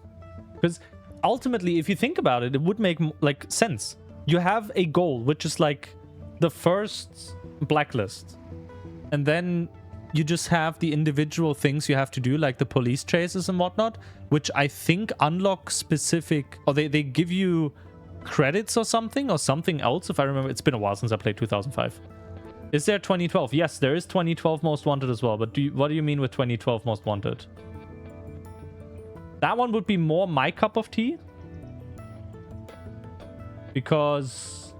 because ultimately, if you think about it, it would make like sense. You have a goal, which is like the first blacklist, and then you just have the individual things you have to do, like the police chases and whatnot, which I think unlock specific, or they give you credits or something else. If I remember, it's been a while since I played 2005. Is there 2012? Yes, there is 2012 Most Wanted as well. But what do you mean with 2012 Most Wanted? That one would be more my cup of tea. Because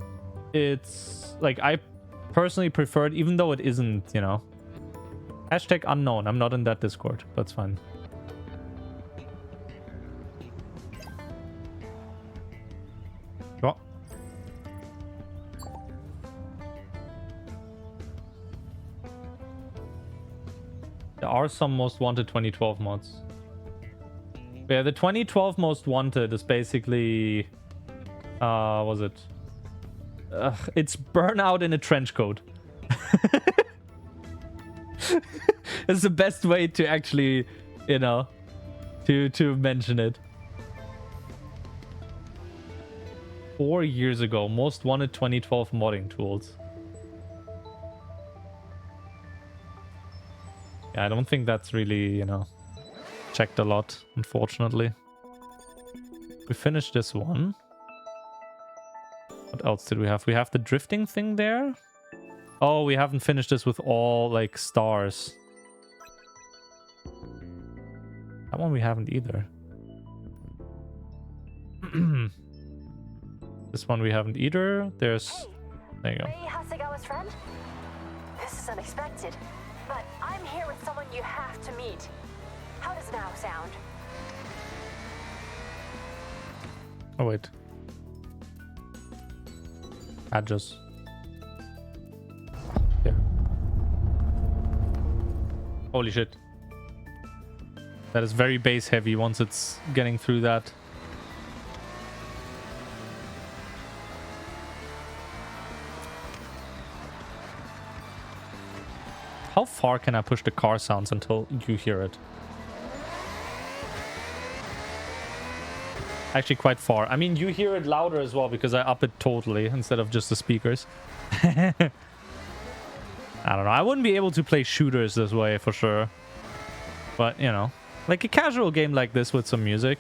it's like, I personally prefer it, even though it isn't, you know. Hashtag unknown. I'm not in that Discord. That's fine. Sure. There are some Most Wanted 2012 mods. Yeah, the 2012 Most Wanted is basically... was it? It's Burnout in a trench coat. It's the best way to actually, you know, to mention it. 4 years ago, Most Wanted 2012 modding tools. Yeah, I don't think that's really, you know, checked a lot, unfortunately. We finished this one. What else did we have? We have the drifting thing there. Oh, we haven't finished this with all, like, stars. That one we haven't either. This one we haven't either. There's... There you go. Raych Hasegawa's friend? This is unexpected, but I'm here with someone you have to meet. How does now sound? Oh, wait. Adjust. Yeah. Holy shit. That is very base heavy once it's getting through that. How far can I push the car sounds until you hear it? Actually quite far. I mean, you hear it louder as well because I up it totally instead of just the speakers. I don't know. I wouldn't be able to play shooters this way for sure. But, you know, like a casual game like this with some music.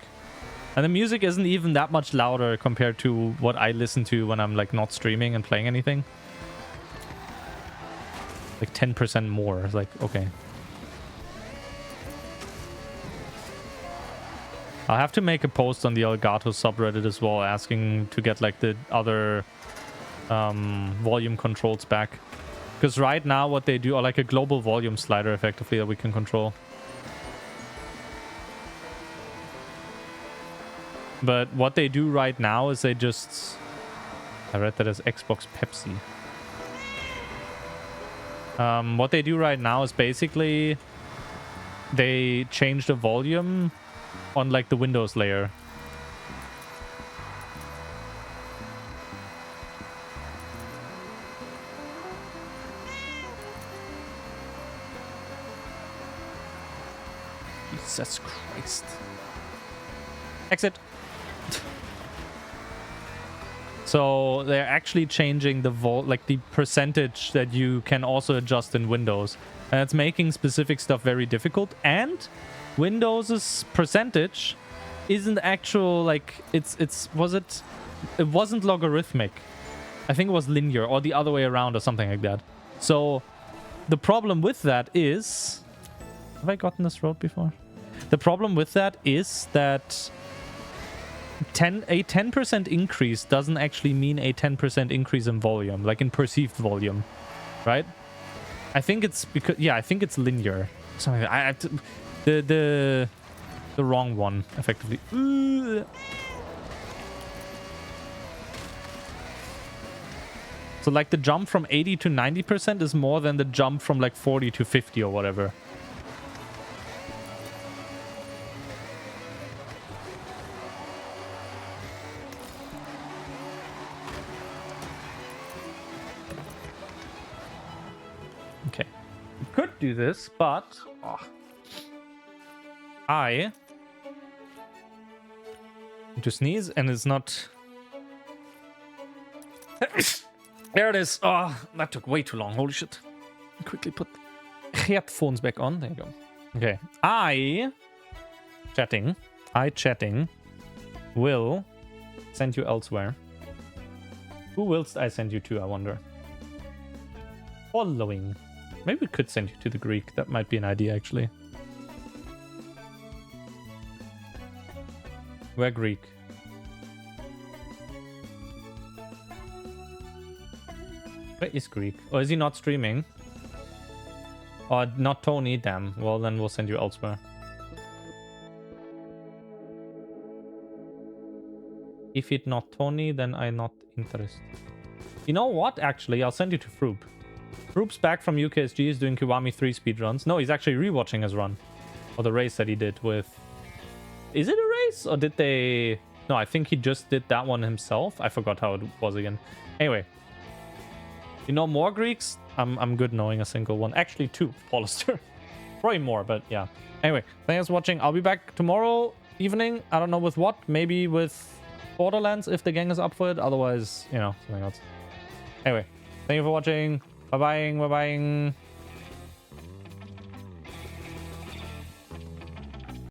And the music isn't even that much louder compared to what I listen to when I'm like not streaming and playing anything. Like 10% more. It's like, okay. I'll have to make a post on the Elgato subreddit as well, asking to get like the other volume controls back. Because right now what they do are like a global volume slider effectively that we can control. But what they do right now is they just... I read that as Xbox Pepsi. What they do right now is basically they change the volume on like the Windows layer. Jesus Christ. Exit. So they're actually changing the like the percentage that you can also adjust in Windows. And it's making specific stuff very difficult. And Windows's percentage isn't actual, like, it wasn't logarithmic. I think it was linear or the other way around or something like that. So the problem with that is, have I gotten this road before? The problem with that is that a 10% increase doesn't actually mean a 10% increase in volume, like in perceived volume, right? I think it's because, yeah, I think it's linear. Something like that. The wrong one, effectively. So like the jump from 80 to 90% is more than the jump from like 40 to 50 or whatever. Okay. We could do this, but I need to sneeze and it's not... There it is. Oh, that took way too long. Holy shit. Quickly put headphones back on. There you go. Okay. I chatting will send you elsewhere. Who willst I send you to, I wonder? Following. Maybe we could send you to the Greek. That might be an idea, actually. Where Greek? Where is Greek? Or is he not streaming? Or not Tony? Damn. Well, then we'll send you elsewhere. If it's not Tony, then I'm not interested. You know what? Actually, I'll send you to Froop. Froop's back from UKSG. Is doing Kiwami 3 speedruns. No, he's actually rewatching his run. Or the race that he did with... Is it a race? Or did they... No, I think he just did that one himself. I forgot how it was again. Anyway. You know more Greeks? I'm good knowing a single one. Actually, 2. Hollister. Probably more, but yeah. Anyway, thanks for watching. I'll be back tomorrow evening. I don't know with what. Maybe with Borderlands if the gang is up for it. Otherwise, you know, something else. Anyway, thank you for watching. Bye-bye. Bye-bye.